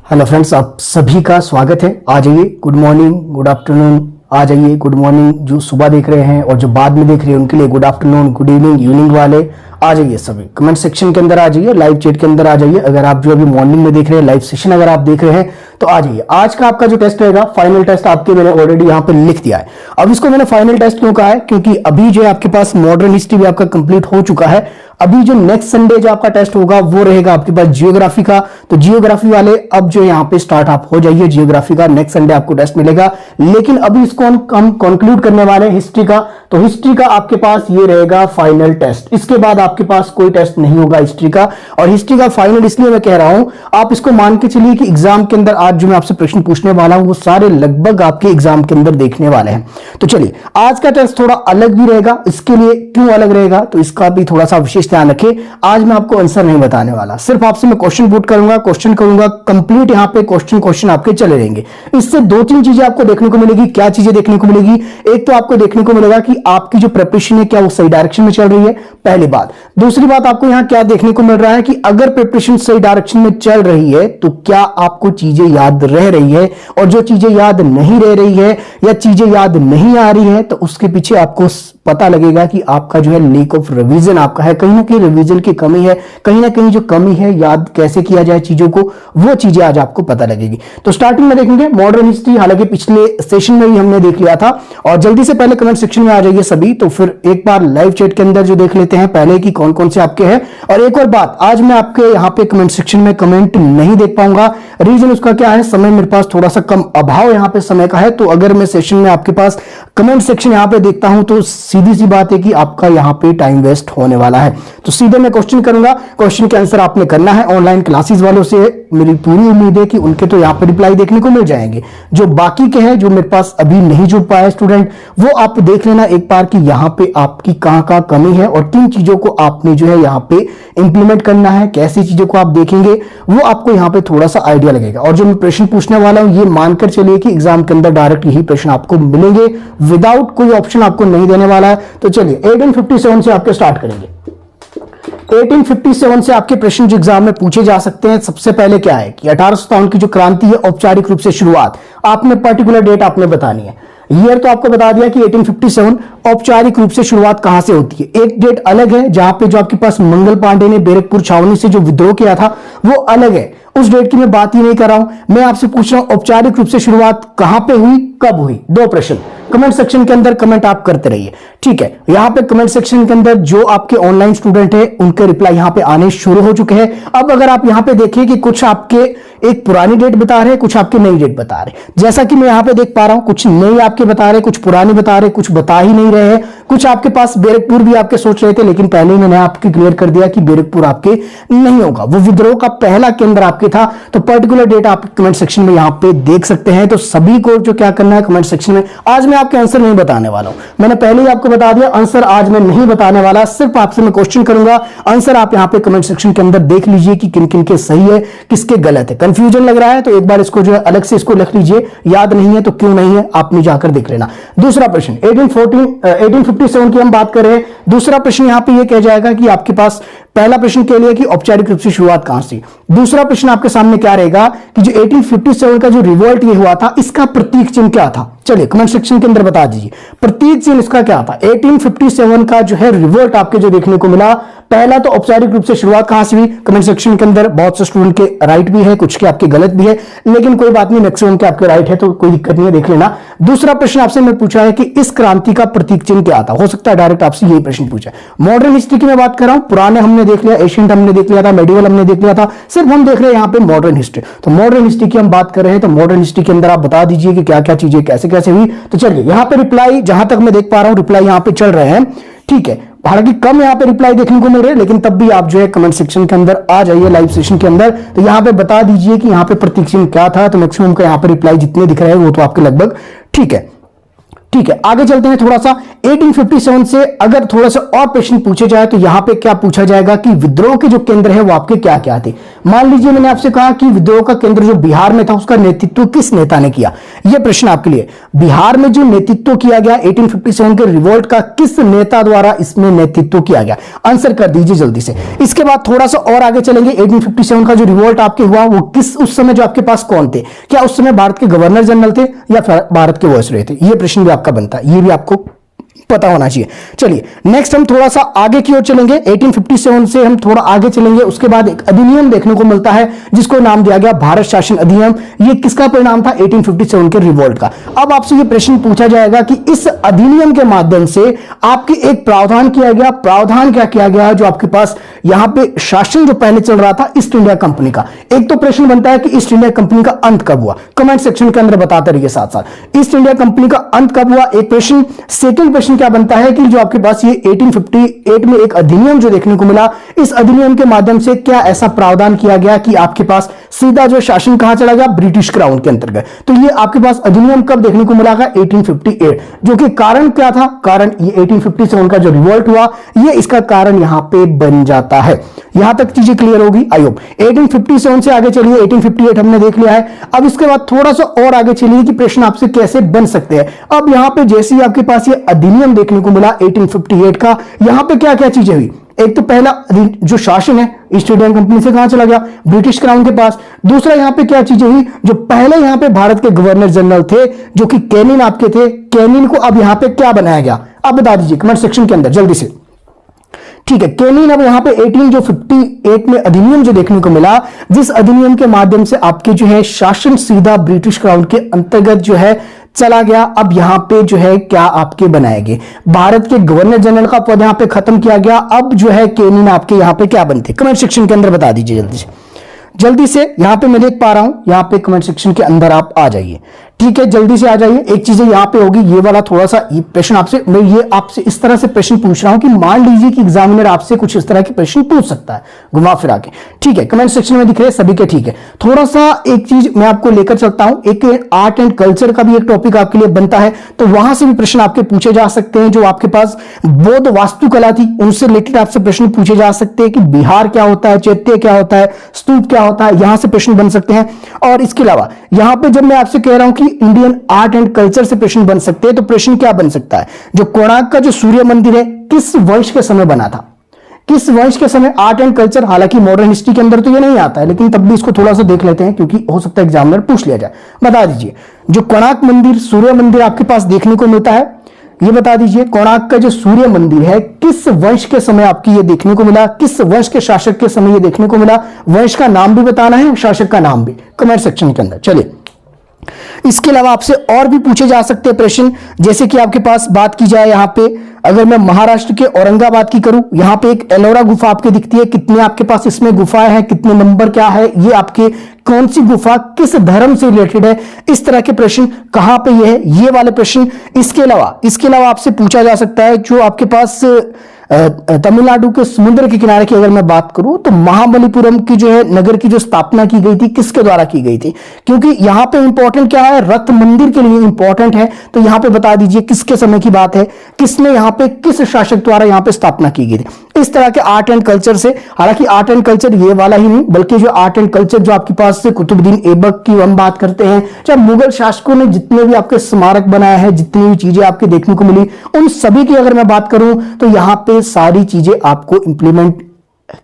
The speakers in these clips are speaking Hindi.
हेलो फ्रेंड्स, आप सभी का स्वागत है। आ जाइए, गुड मॉर्निंग, गुड आफ्टरनून। आ जाइए, गुड मॉर्निंग जो सुबह देख रहे हैं और जो बाद में देख रहे हैं उनके लिए good afternoon, good evening, evening वाले आ जाइए। सभी कमेंट सेक्शन के अंदर आ जाइए, लाइव चैट के अंदर आ जाइए। अगर आप जो अभी मॉर्निंग में देख रहे हैं, लाइव सेशन अगर आप देख रहे हैं तो आ जाइए। आज का आपका जो टेस्ट रहेगा, फाइनल टेस्ट आपके मैंने ऑलरेडी यहाँ पे लिख दिया है। अब इसको मैंने फाइनल टेस्ट क्यों कहा है, क्योंकि अभी जो है आपके पास मॉडर्न हिस्ट्री भी आपका कंप्लीट हो चुका है। अभी जो नेक्स्ट संडे जो आपका टेस्ट होगा वो रहेगा आपके पास जियोग्राफी का। तो जियोग्राफी वाले अब जो यहाँ पे स्टार्ट आप हो जाइए। जियोग्राफी का नेक्स्ट संडे आपको टेस्ट मिलेगा, लेकिन अभी इसको हम कंक्लूड करने वाले हैं हिस्ट्री का। तो हिस्ट्री का आपके पास ये रहेगा फाइनल टेस्ट। इसके बाद आपके पास कोई टेस्ट नहीं होगा हिस्ट्री का। और हिस्ट्री का फाइनल इसलिए मैं कह रहा हूं, आप इसको मान के चलिए कि एग्जाम के अंदर आज जो मैं आपसे प्रश्न पूछने वाला हूं वो सारे लगभग आपके एग्जाम के अंदर देखने वाले हैं। तो चलिए, आज का टेस्ट थोड़ा अलग भी रहेगा। इसके लिए क्यों अलग रहेगा, तो इसका भी थोड़ा सा विशेष ध्यान रखिए। आज मैं आपको आंसर नहीं बताने वाला, सिर्फ आपसे मैं क्वेश्चन पुट करूंगा, क्वेश्चन करूंगा कंप्लीट। यहां पे क्वेश्चन आपके चले रहेंगे। इससे दो तीन चीजें आपको देखने को मिलेगी। क्या चीजें देखने को मिलेगी? एक तो आपको देखने को मिलेगा कि आपकी जो प्रिपरेशन है क्या वो सही डायरेक्शन में चल रही है, पहली बात। दूसरी बात, आपको यहां क्या देखने को मिल रहा है कि अगर प्रिपरेशन सही डायरेक्शन में चल रही है तो क्या आपको चीजें याद रह रही है, और जो चीजें याद नहीं रह रही है या चीजें याद नहीं आ रही है तो उसके पीछे आपको पता लगेगा कि आपका जो है लेक ऑफ रिवीजन आपका है। कहीं ना कहीं रिवीजन की कमी है, कहीं ना कहीं जो कमी है याद कैसे किया जाए चीजों को, वो चीजें आज आपको पता लगेगी। तो स्टार्टिंग में देखेंगे मॉडर्न हिस्ट्री, हालांकि पिछले सेशन में भी हमने देख लिया था। और जल्दी से पहले कमेंट सेक्शन में आ जाइए सभी, तो फिर एक बार लाइव चैट के अंदर जो देख लेते हैं पहले कि कौन कौन से आपके हैं। और एक और बात, आज मैं आपके यहाँ पे कमेंट सेक्शन में कमेंट नहीं देख पाऊंगा। रीजन उसका क्या है, समय मेरे पास थोड़ा सा कम अभाव यहाँ पे समय का है। तो अगर मैं सेशन में आपके पास कमेंट सेक्शन यहाँ पे देखता हूं तो सीधी सी बात है कि आपका यहाँ पे टाइम वेस्ट होने वाला है। तो सीधे मैं क्वेश्चन करूंगा, क्वेश्चन के आंसर आपने करना है। ऑनलाइन क्लासेस वालों से मेरी पूरी उम्मीद है कि उनके तो यहाँ पे रिप्लाई देखने को मिल जाएंगे। जो बाकी के हैं, जो मेरे पास अभी नहीं जुड़ पाए स्टूडेंट, वो आप देख लेना एक बार कि यहाँ पे आपकी कहां कमी है और किन चीजों को आपने जो है यहाँ पे इंप्लीमेंट करना है, कैसी चीजों को आप देखेंगे वो आपको यहाँ पे थोड़ा सा आइडिया लगेगा। और जो मैं प्रश्न पूछने वाला हूं ये मानकर चलिए कि एग्जाम के अंदर डायरेक्ट यही प्रश्न आपको मिलेंगे, विदाउट कोई ऑप्शन आपको नहीं देने वाला है। तो चलिए 1857 से आपके स्टार्ट करेंगे। 1857 से आपके प्रश्न जो एग्जाम में पूछे जा सकते हैं, सबसे पहले क्या है कि 1857 की जो क्रांति है औपचारिक रूप से शुरुआत, आपने पर्टिकुलर डेट आपने बतानी है। ईयर तो आपको बता दिया कि 1857, औपचारिक रूप से शुरुआत कहां से होती है। एक डेट अलग है जहां पे जो आपके पास मंगल पांडे ने बैरकपुर छावनी से जो विद्रोह किया था वो अलग है, उस डेट की मैं बात ही नहीं कर रहा हूं। मैं आपसे पूछ रहा हूं औपचारिक रूप से शुरुआत कहां पे हुई, कब हुई। दो प्रश्न कमेंट सेक्शन के अंदर कमेंट आप करते रहिए, ठीक है। यहां पे कमेंट सेक्शन के अंदर जो आपके ऑनलाइन स्टूडेंट है उनके रिप्लाई यहां पे आने शुरू हो चुके हैं। अब अगर आप यहां पे देखिए कि कुछ आपके एक पुरानी डेट बता रहे हैं, कुछ आपके नई डेट बता रहे हैं। जैसा कि मैं यहां पे देख पा रहा हूं, कुछ नई आपके बता रहे, कुछ पुरानी बता रहे, कुछ बता ही नहीं रहे हैं। कुछ आपके पास बैरकपुर भी आपके सोच रहे थे, लेकिन पहले ही मैंने आपके क्लियर कर दिया कि बैरकपुर आपके नहीं होगा, वो विद्रोह का पहला केंद्र आपके था। तो पर्टिकुलर डेट आप कमेंट सेक्शन में यहां पे देख सकते हैं। तो सभी को जो क्या करना है कमेंट सेक्शन में, आज मैं आपके आंसर नहीं बताने वाला हूं, मैंने पहले ही आपको बता दिया आंसर आज मैं नहीं बताने वाला, सिर्फ आपसे मैं क्वेश्चन करूंगा। आंसर आप यहां पे कमेंट सेक्शन के अंदर देख लीजिए कि किन किन के सही है, किसके गलत है। कंफ्यूजन लग रहा है तो एक बार इसको जो है अलग से इसको लिख लीजिए, याद नहीं है तो क्यों नहीं है आपने जाकर देख लेना। दूसरा प्रश्न 1857 की हम बात कर रहे हैं। दूसरा प्रश्न यहां पे ये कह जाएगा कि आपके पास पहला प्रश्न के लिए कि औपचारिक रूप से शुरुआत कहां से। दूसरा प्रश्न आपके सामने क्या रहेगा कि जो 1857 का जो रिवोल्ट ये हुआ था इसका प्रतीक चिन्ह क्या था। चलिए कमेंट सेक्शन के अंदर बता दीजिए प्रतीक चिन्ह इसका क्या था। 1857 का जो है रिवोल्ट आपके जो देखने को मिला, पहला तो औपचारिक रूप से शुरुआत कहां से हुई। कमेंट सेक्शन के अंदर बहुत से स्टूडेंट के राइट भी है, कुछ के आपके गलत भी है, लेकिन कोई बात नहीं, मैक्सिमम के आपके राइट है तो कोई दिक्कत नहीं है, देख लेना। दूसरा प्रश्न आपसे मैं पूछा है कि इस क्रांति का प्रतीक चिन्ह क्या था। हो सकता है डायरेक्ट आपसे यही प्रश्न पूछा है। मॉडर्न हिस्ट्री की मैं बात कर रहा हूं, पुराने हमने देख लिया, एशियंट हमने देख लिया था, मेडिवल हमने देख लिया था, सिर्फ हम देख रहे हैं यहां पे मॉडर्न हिस्ट्री। तो मॉडर्न हिस्ट्री की हम बात कर रहे हैं, तो मॉडर्न हिस्ट्री के अंदर आप बता दीजिए कि क्या क्या चीजें कैसे कैसे हुई। तो चलिए यहां पे रिप्लाई, जहां तक मैं देख पा रहा हूं रिप्लाई यहां पे चल रहे हैं, ठीक है। हालांकि कम यहां पे रिप्लाई देखने को मिल रहे हैं, लेकिन तब भी आप जो है कमेंट सेक्शन के अंदर आ जाइए लाइव सेशन के अंदर। तो यहां पे बता दीजिए कि यहां पे प्रतीक चिन्ह क्या था। तो मैक्सिमम का यहां पे रिप्लाई जितने दिख रहे हैं वो तो आपके लगभग ठीक है। ठीक है, आगे चलते हैं थोड़ा सा। 1857 से अगर थोड़ा सा और प्रश्न पूछे जाए तो यहां पे क्या पूछा जाएगा कि विद्रोह के जो केंद्र है वो आपके क्या क्या थे। मान लीजिए मैंने आपसे कहा कि विद्रोह का केंद्र जो बिहार में था उसका नेतृत्व किस नेता ने किया। यह प्रश्न आपके लिए, बिहार में जो नेतृत्व किया गया 1857 के रिवोल्ट का, किस नेता द्वारा इसमें नेतृत्व किया गया, आंसर कर दीजिए जल्दी से। इसके बाद थोड़ा सा और आगे चलेंगे। 1857 का जो रिवोल्ट आपके हुआ वो किस, उस समय जो आपके पास कौन थे, क्या उस समय भारत के गवर्नर जनरल थे या भारत के वायसरॉय थे। यह प्रश्न भी आपका बनता है, यह भी आपको पता होना चाहिए। चलिए नेक्स्ट हम थोड़ा सा आगे की ओर चलेंगे। 1857 से हम थोड़ा आगे चलेंगे, उसके बाद एक अधिनियम देखने को मिलता है जिसको नाम दिया गया भारत शासन अधिनियम। ये किसका परिणाम था, 1857 के रिवोल्ट का। अब आपसे ये प्रश्न पूछा जाएगा कि इस अधिनियम के माध्यम से आपके एक प्रावधान किया गया, प्रावधान क्या किया गया जो आपके पास यहां पे शासन जो पहले चल रहा था ईस्ट इंडिया कंपनी का। एक तो प्रश्न बनता है कि ईस्ट इंडिया कंपनी का अंत कब हुआ, कमेंट सेक्शन के अंदर बताते रहिए साथ साथ। ईस्ट इंडिया कंपनी का अंत कब हुआ, एक प्रश्न। सेकंड प्रश्न क्या बनता है कि जो आपके पास ये 1858 में एक अधिनियम जो देखने को मिला, इस अधिनियम के माध्यम से क्या ऐसा प्रावधान किया गया कि आपके पास सीधा जो शासन कहां चला गया, ब्रिटिश क्राउन के अंतर्गत। तो ये आपके पास अधिनियम कब देखने को मिला, 1858, जो कि कारण क्या था, कारण ये 1857 का जो रिवोल्ट हुआ ये इसका कारण यहां पे बन जाता है। यहां तक चीजें क्लियर होगी आई होप। 1857 से आगे चलिए, 1858 हमने देख लिया है। अब इसके बाद थोड़ा सा और आगे चलिए कि प्रश्न आपसे कैसे बन सकते हैं। अब यहां पे जैसे ही आपके पास ये अधिनियम देखने को मिला 1858 का, यहां पे क्या क्या चीजें हुई। एक तो पहला जो शासन है ईस्ट इंडिया कंपनी से कहां चला गया, ब्रिटिश क्राउन के पास। दूसरा यहां पे क्या चीजें हुई, जो पहले यहां पे भारत के गवर्नर जनरल थे जो कि कैनिन आपके थे, कैनिन को अब यहां पे क्या बनाया गया, अब बता दीजिए कमेंट सेक्शन के अंदर जल्दी से। ठीक है, कैनिन अब यहां पे 1858 में अधिनियम जो देखने को मिला, जिस अधिनियम के माध्यम से आपके जो है शासन सीधा ब्रिटिश क्राउन के अंतर्गत जो है चला गया। अब यहां पे जो है क्या आपके बनाएंगे, भारत के गवर्नर जनरल का पद यहां पे खत्म किया गया। अब जो है कैनिन आपके यहां पे क्या बनते, कमेंट सेक्शन के अंदर बता दीजिए जल्दी से जल्दी से। यहां पे मैं देख पा रहा हूं, यहां पे कमेंट सेक्शन के अंदर आप आ जाइए। ठीक है, जल्दी से आ जाइए। एक चीज यहां पे होगी, ये वाला थोड़ा सा ये प्रश्न आपसे, मैं ये आपसे इस तरह से प्रश्न पूछ रहा हूं कि मान लीजिए कि एग्जामिनर आपसे कुछ इस तरह के प्रश्न पूछ सकता है घुमा फिरा के। ठीक है, कमेंट सेक्शन में दिख रहे हैं सभी के। ठीक है, थोड़ा सा एक चीज मैं आपको लेकर चलता हूं, एक आर्ट एंड कल्चर का भी एक टॉपिक आपके लिए बनता है, तो वहां से भी प्रश्न आपके पूछे जा सकते हैं। जो आपके पास बौद्ध वास्तुकला थी उनसे रिलेटेड आपसे प्रश्न पूछे जा सकते हैं कि बिहार क्या होता है, चैत्य क्या होता है, स्तूप क्या होता है, यहां से प्रश्न बन सकते हैं। और इसके अलावा यहां पे जब मैं आपसे कह रहा हूं कि इंडियन आर्ट एंड कल्चर से प्रश्न बन सकते हैं, तो प्रश्न क्या बन सकता है, जो कोणार्क का जो सूर्य मंदिर है किस वंश के समय बना था, किस वंश के समय। आर्ट एंड कल्चर, हालांकि मॉडर्न हिस्ट्री के अंदर तो ये नहीं आता है, लेकिन तब भी इसको थोड़ा सा देख लेते हैं क्योंकि हो सकता है एग्जामिनर पूछ लिया जाए। बता दीजिए जो कोणार्क मंदिर, सूर्य मंदिर आपके पास देखने को मिलता है, ये बता दीजिए कोणार्क का जो सूर्य मंदिर है किस वंश के समय आपकी ये देखने को मिला, किस वंश के शासक के समय ये देखने को मिला। वंश का नाम भी बताना है, शासक का नाम भी, कमेंट सेक्शन के अंदर। चलिए, इसके अलावा आपसे और भी पूछे जा सकते हैं प्रश्न, जैसे कि आपके पास बात की जाए यहां पे, अगर मैं महाराष्ट्र के औरंगाबाद की करूं, यहां पे एक एलोरा गुफा आपके दिखती है, कितने आपके पास इसमें गुफाएं हैं, कितने नंबर क्या है, ये आपके कौन सी गुफा किस धर्म से रिलेटेड है, इस तरह के प्रश्न कहां पे ये है, ये वाले प्रश्न। इसके अलावा आपसे पूछा जा सकता है जो आपके पास तमिलनाडु के समुद्र के किनारे की अगर मैं बात करूं, तो महाबलीपुरम की जो है नगर की जो स्थापना की गई थी किसके द्वारा की गई थी, क्योंकि यहां पे इंपॉर्टेंट क्या है, रथ मंदिर के लिए इंपॉर्टेंट है। तो यहां पे बता दीजिए किसके समय की बात है, किसने यहां पे किस शासक द्वारा यहां पे स्थापना की गई थी। इस तरह के आर्ट एंड कल्चर से, हालांकि आर्ट एंड कल्चर ये वाला ही नहीं बल्कि जो आर्ट एंड कल्चर जो आपके पास से कुतुबुद्दीन ऐबक की हम बात करते हैं, चाहे मुगल शासकों ने जितने भी आपके स्मारक बनाए हैं, जितनी भी चीजें आपके देखने को मिली, उन सभी की अगर मैं बात करूं तो यहां पे सारी चीजें आपको इंप्लीमेंट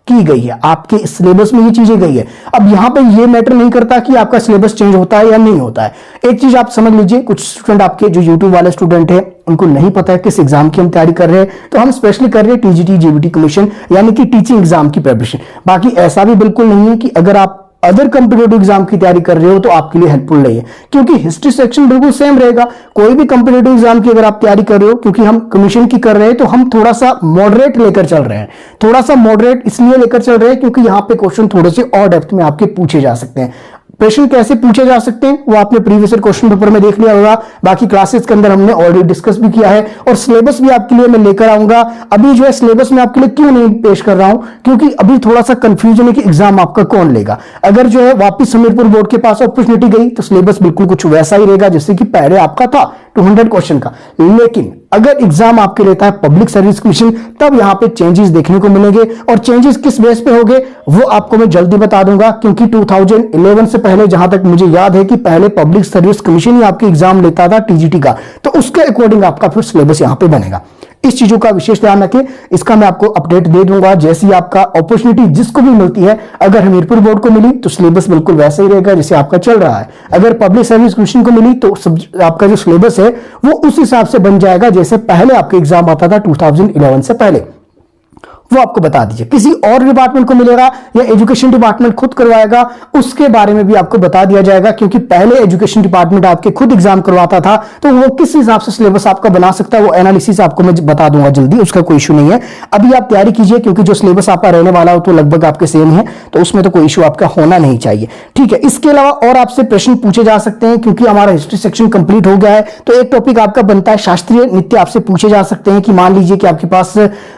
की गई है, आपके सिलेबस में ये चीजें गई है। अब यहां पे ये मैटर नहीं करता कि आपका सिलेबस चेंज होता है या नहीं होता है। एक चीज आप समझ लीजिए, कुछ स्टूडेंट आपके जो यूट्यूब वाले स्टूडेंट हैं उनको नहीं पता है किस एग्जाम की हम तैयारी कर रहे हैं, तो हम स्पेशली कर रहे हैं टीजीटी जेबीटी कमीशन यानी कि टीचिंग एग्जाम की प्रिपरेशन। बाकी ऐसा भी बिल्कुल नहीं है कि अगर आप अदर कंपिटेटिव एग्जाम की तैयारी कर रहे हो तो आपके लिए हेल्पफुल नहीं है, क्योंकि हिस्ट्री सेक्शन बिल्कुल सेम रहेगा। कोई भी कंपिटेटिव एग्जाम की अगर आप तैयारी कर रहे हो, क्योंकि हम कमीशन की कर रहे हैं तो हम थोड़ा सा मॉडरेट लेकर चल रहे हैं। थोड़ा सा मॉडरेट इसलिए लेकर चल रहे हैं क्योंकि यहां पे क्वेश्चन थोड़े से और डेप्थ में आपके पूछे जा सकते हैं। प्रश्न कैसे पूछे जा सकते हैं वो आपने प्रीवियस ईयर क्वेश्चन पेपर में देख लिया होगा, बाकी क्लासेस के अंदर हमने ऑलरेडी डिस्कस भी किया है, और सिलेबस भी आपके लिए मैं लेकर आऊंगा। अभी जो है सिलेबस में आपके लिए क्यों नहीं पेश कर रहा हूं, क्योंकि अभी थोड़ा सा कंफ्यूजन है कि एग्जाम आपका कौन लेगा। अगर जो है वापिस हमीरपुर बोर्ड के पास अपॉर्चुनिटी गई तो सिलेबस बिल्कुल कुछ वैसा ही रहेगा जैसे कि पहले आपका था 200 क्वेश्चन का। लेकिन अगर एग्जाम आपके लेता है पब्लिक सर्विस कमीशन, तब यहां पे चेंजेस देखने को मिलेंगे, और चेंजेस किस बेस पे होंगे वो आपको मैं जल्दी बता दूंगा, क्योंकि 2011 से पहले जहां तक मुझे याद है कि पहले पब्लिक सर्विस कमीशन ही आपके एग्जाम लेता था टीजीटी का, तो उसके अकॉर्डिंग आपका फिर सिलेबस यहां पे बनेगा। इस चीजों का विशेष ध्यान रखें, इसका मैं आपको अपडेट दे दूंगा जैसी आपका अपॉर्चुनिटी जिसको भी मिलती है। अगर हमीरपुर बोर्ड को मिली तो सिलेबस बिल्कुल वैसा ही रहेगा जैसे आपका चल रहा है, अगर पब्लिक सर्विस कमीशन को मिली तो आपका जो सिलेबस है वो उस हिसाब से बन जाएगा जैसे पहले आपका एग्जाम आता था 2011 से पहले, वो आपको बता दीजिए। किसी और डिपार्टमेंट को मिलेगा या एजुकेशन डिपार्टमेंट खुद करवाएगा उसके बारे में भी आपको बता दिया जाएगा, क्योंकि पहले एजुकेशन डिपार्टमेंट आपके खुद एग्जाम करवाता था, तो वो किस हिसाब से सिलेबस आपका बना सकता है वो एनालिसिस आपको मैं बता दूंगा जल्दी, उसका कोई इशू नहीं है। अभी आप तैयारी कीजिए, क्योंकि जो सिलेबस आपका रहने वाला हो तो लगभग आपके सेम है, तो उसमें तो कोई इशू आपका होना नहीं चाहिए, ठीक है। इसके अलावा और आपसे प्रश्न पूछे जा सकते हैं, क्योंकि हमारा हिस्ट्री सेक्शन कंप्लीट हो गया है, तो एक टॉपिक आपका बनता है शास्त्रीय नृत्य आपसे पूछे जा सकते हैं कि मान लीजिए कि आपके पास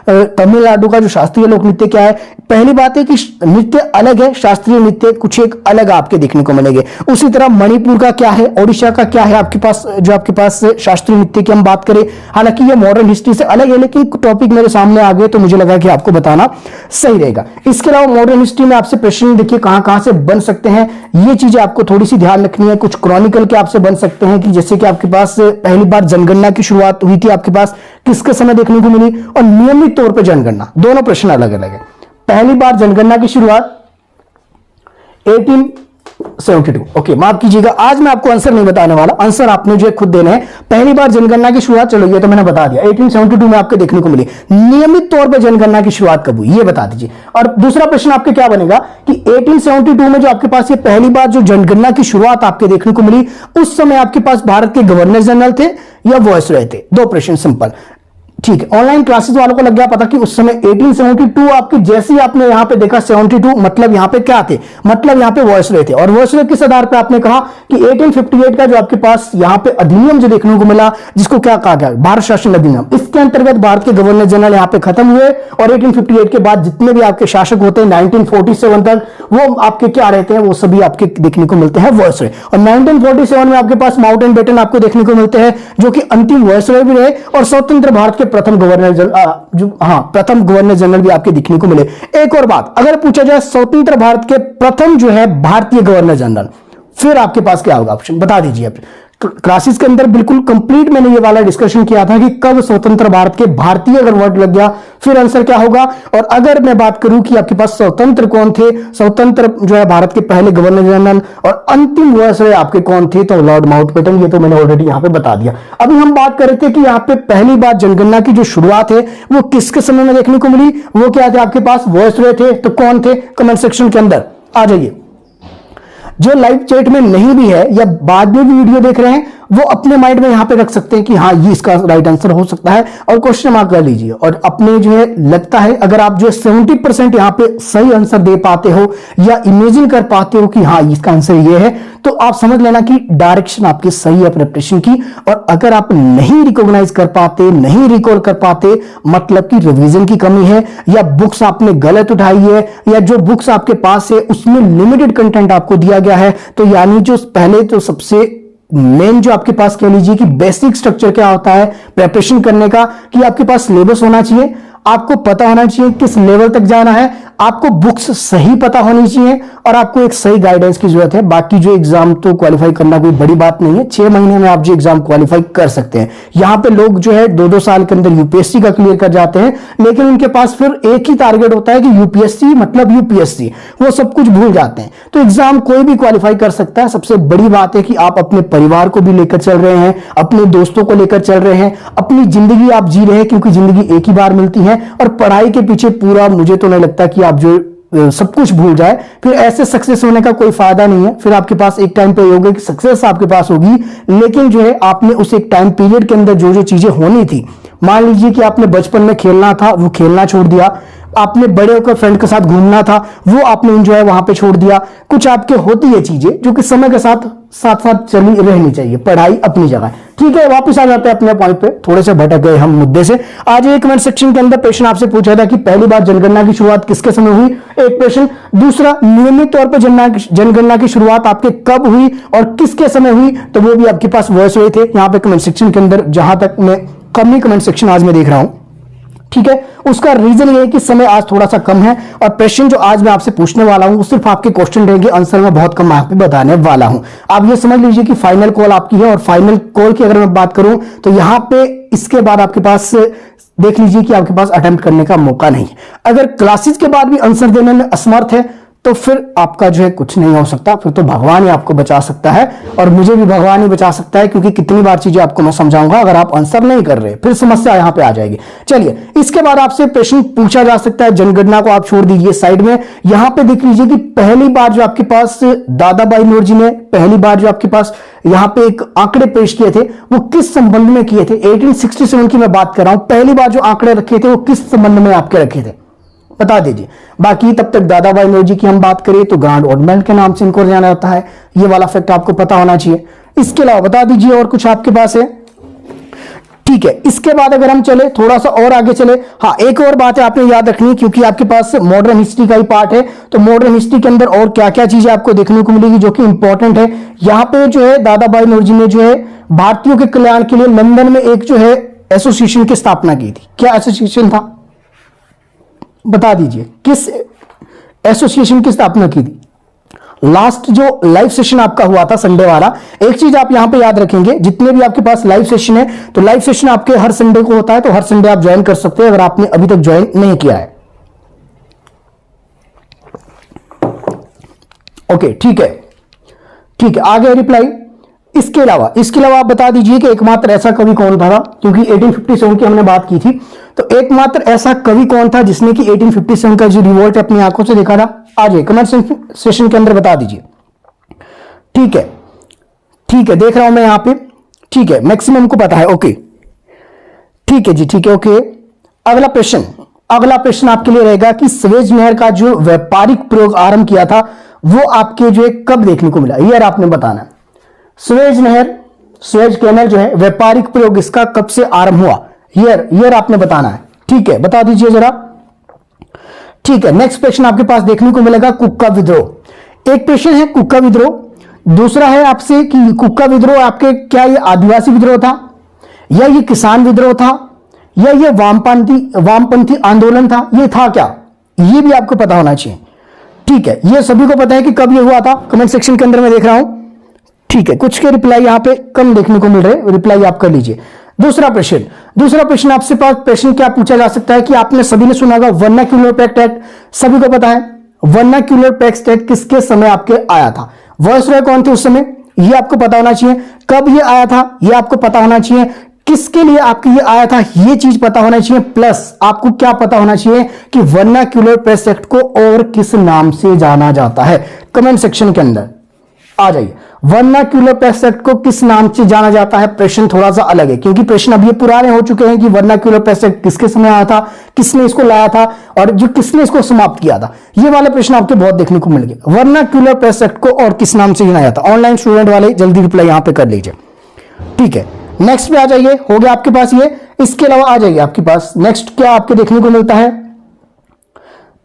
तमिलनाडु का जो शास्त्रीय लोक नृत्य क्या है। पहली बात है कि नृत्य अलग है, शास्त्रीय नृत्य कुछ एक अलग आपके देखने को मिलेंगे। उसी तरह मणिपुर का क्या है, ओडिशा का क्या है आपके पास, जो आपके पास शास्त्रीय नृत्य की हम बात करें, हालांकि ये मॉडर्न हिस्ट्री से अलग है, लेकिन टॉपिक मेरे सामने आ गए तो मुझे लगा कि आपको बताना सही रहेगा। इसके अलावा मॉडर्न हिस्ट्री में आपसे प्रश्न देखिए कहां से बन सकते हैं, ये चीजें आपको थोड़ी सी ध्यान रखनी है। कुछ क्रॉनिकल के आपसे बन सकते हैं कि जैसे कि आपके पास पहली बार जनगणना की शुरुआत हुई थी आपके पास किसके समय देखने को मिली, और नियमित तौर पर जनगणना, दोनों प्रश्न अलग अलग है। पहली बार जनगणना की शुरुआत 1872, ओके माफ कीजिएगा, आज मैं आपको आंसर नहीं बताने वाला, आंसर आपने जो है खुद देना है। पहली बार जनगणना की शुरुआत, चलो ये तो मैंने बता दिया, 1872 में आपके देखने को मिली। नियमित तौर पर जनगणना की शुरुआत कब हुई ये बता दीजिए। और दूसरा प्रश्न आपके क्या बनेगा कि 1872 में जो आपके पास ये पहली बार जो जनगणना की शुरुआत आपके देखने को मिली, उस समय आपके पास भारत के गवर्नर जनरल थे या वॉइसरॉय थे? दो प्रश्न सिंपल, ठीक है। ऑनलाइन क्लासेस वालों को लग गया पता कि उस समय 1872 आपकी, जैसे ही आपने यहां पे देखा 72, मतलब यहां पे क्या थे, मतलब यहां पे वॉइसरॉय थे। और वॉइसरॉय किस आधार पे आपने कहा कि 1858 का जो आपके पास यहां पे अधिनियम जो देखने को मिला, जिसको क्या कहा गया, भारत शासन अधिनियम, इसके अंतर्गत भारत के गवर्नर जनरल यहां पे खत्म हुए, और 1858 के बाद जितने भी आपके शासक होते हैं 1947 तक, वो आपके क्या रहते हैं, वो सभी आपके देखने को मिलते हैं वॉइसरॉय। और 1947 में आपके पास माउंटबेटन आपको देखने को मिलते हैं, जो कि अंतिम वॉइसरॉय भी रहे, और स्वतंत्र भारत के प्रथम गवर्नर जनरल भी आपके दिखने को मिले। एक और बात, अगर पूछा जाए स्वतंत्र भारत के प्रथम जो है भारतीय गवर्नर जनरल, फिर आपके पास क्या होगा ऑप्शन बता दीजिए। क्लासेस के अंदर बिल्कुल कंप्लीट मैंने ये वाला डिस्कशन किया था कि कब स्वतंत्र भारत के, भारतीय अगर वर्ड लग गया फिर आंसर क्या होगा। और अगर मैं बात करूं कि आपके पास स्वतंत्र कौन थे, स्वतंत्र जो है भारत के पहले गवर्नर जनरल और अंतिम वॉइसरॉय आपके कौन थे, तो लॉर्ड माउंटबेटन, ये तो मैंने ऑलरेडी यहां पे बता दिया। अभी हम बात कर रहे थे कि यहां पे पहली बार जनगणना की जो शुरुआत है वो किसके समय में देखने को मिली, वो क्या थे आपके पास, वॉइसरॉय थे। तो कौन थे, कमेंट सेक्शन के अंदर आ जाइए। जो लाइव चैट में नहीं भी है या बाद में भी वीडियो देख रहे हैं, वो अपने माइंड में यहां पे रख सकते हैं कि हाँ ये इसका राइट आंसर हो सकता है, और क्वेश्चन मार्क कर लीजिए। और अपने जो है लगता है अगर आप जो 70% यहां पे सही आंसर दे पाते हो या इमेजिन कर पाते हो कि हाँ इसका आंसर ये है, तो आप समझ लेना कि डायरेक्शन आपकी सही है प्रिपरेशन की। और अगर आप नहीं रिकॉग्नाइज कर पाते, नहीं रिकॉल कर पाते, मतलब कि रिवीजन की कमी है, या बुक्स आपने गलत उठाई है, या जो बुक्स आपके पास है उसमें लिमिटेड कंटेंट आपको दिया गया है, तो यानी जो पहले तो सबसे मेन जो आपके पास कह लीजिए कि बेसिक स्ट्रक्चर क्या होता है प्रिपरेशन करने का, कि आपके पास सिलेबस होना चाहिए, आपको पता होना चाहिए किस लेवल तक जाना है, आपको बुक्स सही पता होनी चाहिए, और आपको एक सही गाइडेंस की जरूरत है। बाकी जो एग्जाम तो क्वालिफाई करना कोई बड़ी बात नहीं है, 6 महीने में आप जो एग्जाम क्वालिफाई कर सकते हैं। यहां पे लोग जो है 2-2 साल के अंदर यूपीएससी का क्लियर कर जाते हैं, लेकिन उनके पास फिर एक ही टारगेट होता है कि यूपीएससी मतलब यूपीएससी, वो सब कुछ भूल जाते हैं। तो एग्जाम कोई भी क्वालिफाई कर सकता है। सबसे बड़ी बात है कि आप अपने परिवार को भी लेकर चल रहे हैं, अपने दोस्तों को लेकर चल रहे हैं, अपनी जिंदगी आप जी रहे हैं, क्योंकि जिंदगी एक ही बार मिलती है। और पढ़ाई के पीछे पूरा, मुझे तो नहीं लगता कि आप जो सब कुछ भूल जाए, फिर ऐसे सक्सेस होने का कोई फायदा नहीं है। फिर आपके पास एक टाइम पे होगा कि सक्सेस आपके पास होगी, लेकिन जो है आपने उस एक टाइम पीरियड के अंदर जो जो चीजें होनी थी, मान लीजिए कि आपने बचपन में खेलना था वो खेलना छोड़ दिया, आपने बड़े होकर फ्रेंड के साथ घूमना था, वो आपने एंजॉय वहां पे छोड़ दिया। कुछ आपके होती है चीजें जो कि समय के साथ साथ साथ चली रहनी चाहिए। पढ़ाई अपनी जगह, ठीक है। वापस आ जाते हैं अपने पॉइंट पे, थोड़े से भटक गए हम मुद्दे से। आज ये कमेंट सेक्शन के अंदर प्रश्न आपसे पूछा था कि पहली बार जनगणना की शुरुआत किसके समय हुई, एक प्रश्न। दूसरा, नियमित तौर पर जनगणना की शुरुआत आपके कब हुई और किसके समय हुई, तो वो भी आपके पास वॉइस हुए थे यहाँ पे कमेंट सेक्शन के अंदर। जहां तक मैं कम ही कमेंट सेक्शन आज मैं देख रहा हूं, ठीक है। उसका रीजन ये है कि समय आज थोड़ा सा कम है और प्रश्न जो आज मैं आपसे पूछने वाला हूं सिर्फ आपके क्वेश्चन रहेंगे, आंसर मैं बहुत कम आप पे बताने वाला हूं। आप ये समझ लीजिए कि फाइनल कॉल आपकी है। और फाइनल कॉल की अगर मैं बात करूं तो यहां पे इसके बाद आपके पास देख लीजिए कि आपके पास अटेम्प्ट करने का मौका नहीं है। अगर क्लासेस के बाद भी आंसर देने में असमर्थ है तो फिर आपका जो है कुछ नहीं हो सकता, फिर तो भगवान ही आपको बचा सकता है और मुझे भी भगवान ही बचा सकता है, क्योंकि कितनी बार चीजें आपको मैं समझाऊंगा, अगर आप आंसर नहीं कर रहे फिर समस्या यहां पे आ जाएगी। चलिए, इसके बाद आपसे प्रश्न पूछा जा सकता है। जनगणना को आप छोड़ दीजिए साइड में। यहां पे देख लीजिए कि पहली बार जो आपके पास दादाबाई नौरोजी ने पहली बार जो आपके पास यहां पे एक आंकड़े पेश किए थे वो किस संबंध में किए थे। 1867 की मैं बात कर रहा हूं। पहली बार जो आंकड़े रखे थे वो किस संबंध में आपके रखे थे, बता दीजिए। बाकी तब तक दादाबाई नौरोजी की हम बात करें तो ग्रांड ऑर्डमेंट के नाम से इनको जाना जाता है। ये वाला फैक्ट आपको पता होना चाहिए। इसके अलावा बता दीजिए और कुछ आपके पास है, ठीक है। इसके बाद अगर हम चले थोड़ा सा और आगे चले, हाँ एक और बात है आपने याद रखनी, क्योंकि आपके पास मॉडर्न हिस्ट्री का ही पार्ट है। तो मॉडर्न हिस्ट्री के अंदर और क्या क्या चीजें आपको देखने को मिलेगी जो कि इंपॉर्टेंट है। यहां पे जो है दादाबाई नौरोजी ने जो है भारतीयों के कल्याण के लिए लंदन में एक जो है एसोसिएशन की स्थापना की थी। क्या एसोसिएशन था, बता दीजिए। किस एसोसिएशन की स्थापना की थी। लास्ट जो लाइव सेशन आपका हुआ था संडे वाला, एक चीज आप यहां पे याद रखेंगे, जितने भी आपके पास लाइव सेशन है तो लाइव सेशन आपके हर संडे को होता है, तो हर संडे आप ज्वाइन कर सकते हैं अगर आपने अभी तक ज्वाइन नहीं किया है। ओके, ठीक है, ठीक है। आगे रिप्लाई। इसके अलावा आप बता दीजिए कि एकमात्र ऐसा कवि कौन था, क्योंकि 1857 की हमने बात की थी। तो एकमात्र ऐसा कवि कौन था जिसने कि 1857 का जो रिवोल्ट अपनी आंखों से देखा था। आ जाइए कमेंट सेशन के अंदर बता दीजिए। ठीक है, ठीक है, देख रहा हूं मैं यहां पे। ठीक है, मैक्सिमम को पता है। ओके, ठीक है जी, ठीक है। ओके, अगला प्रश्न आपके लिए रहेगा कि स्वेज नहर का जो व्यापारिक प्रयोग आरंभ किया था वो आपके जो है कब देखने को मिला, ईयर आपने बताना है। स्वेज कैनल जो है व्यापारिक प्रयोग इसका कब से आरंभ हुआ, ईयर आपने बताना है। ठीक है, बता दीजिए जरा। ठीक है, नेक्स्ट प्रश्न आपके पास देखने को मिलेगा कुक्का विद्रोह। एक प्रश्न है कुक्का विद्रोह, दूसरा है आपसे कि कुक्का विद्रोह आपके क्या ये आदिवासी विद्रोह था, या ये किसान विद्रोह था, या ये वामपंथी आंदोलन था, ये था क्या, ये भी आपको पता होना चाहिए। ठीक है, ये सभी को पता है कि कब ये हुआ था, कमेंट सेक्शन के अंदर मैं देख रहा हूं। ठीक है, कुछ के रिप्लाई यहां पे कम देखने को मिल रहे, रिप्लाई आप कर लीजिए। दूसरा प्रश्न आपसे पास प्रश्न क्या पूछा जा सकता है कि आपने सभी ने सुना होगा वर्नाक्यूलर पैक्ट एक्ट, सभी को पता है। वर्नाक्यूलर पैक्ट एक्ट किसके समय आपके आया था, वायसरॉय कौन थे उस समय, ये आपको पता होना चाहिए। कब ये आया था ये आपको पता होना चाहिए। किसके लिए आपके ये आया था ये चीज पता होना चाहिए। प्लस आपको क्या पता होना चाहिए कि वर्नाक्यूलर पैक्ट एक्ट को और किस नाम से जाना जाता है। कमेंट सेक्शन के अंदर आ जाइए। वर्नाक्यूलर पैक्ट एक्ट को किस नाम से जाना जाता है, प्रश्न थोड़ा सा अलग है क्योंकि प्रश्न अब ये पुराने हो चुके हैं कि वर्नाक्यूलर पैक्ट एक्ट किसके समय आया था, किसने इसको लाया था और जो किसने इसको समाप्त किया था। ये वाले प्रश्न आपके बहुत देखने को मिल गए। वर्नाक्यूलर पैक्ट एक्ट को और किस नाम से जाना जाता है, ऑनलाइन स्टूडेंट वाले जल्दी रिप्लाई यहां पे कर लीजिए। ठीक है, नेक्स्ट पे आ जाइए, हो गया आपके पास ये। इसके अलावा आ जाइए आपके पास नेक्स्ट क्या आपके देखने को मिलता है,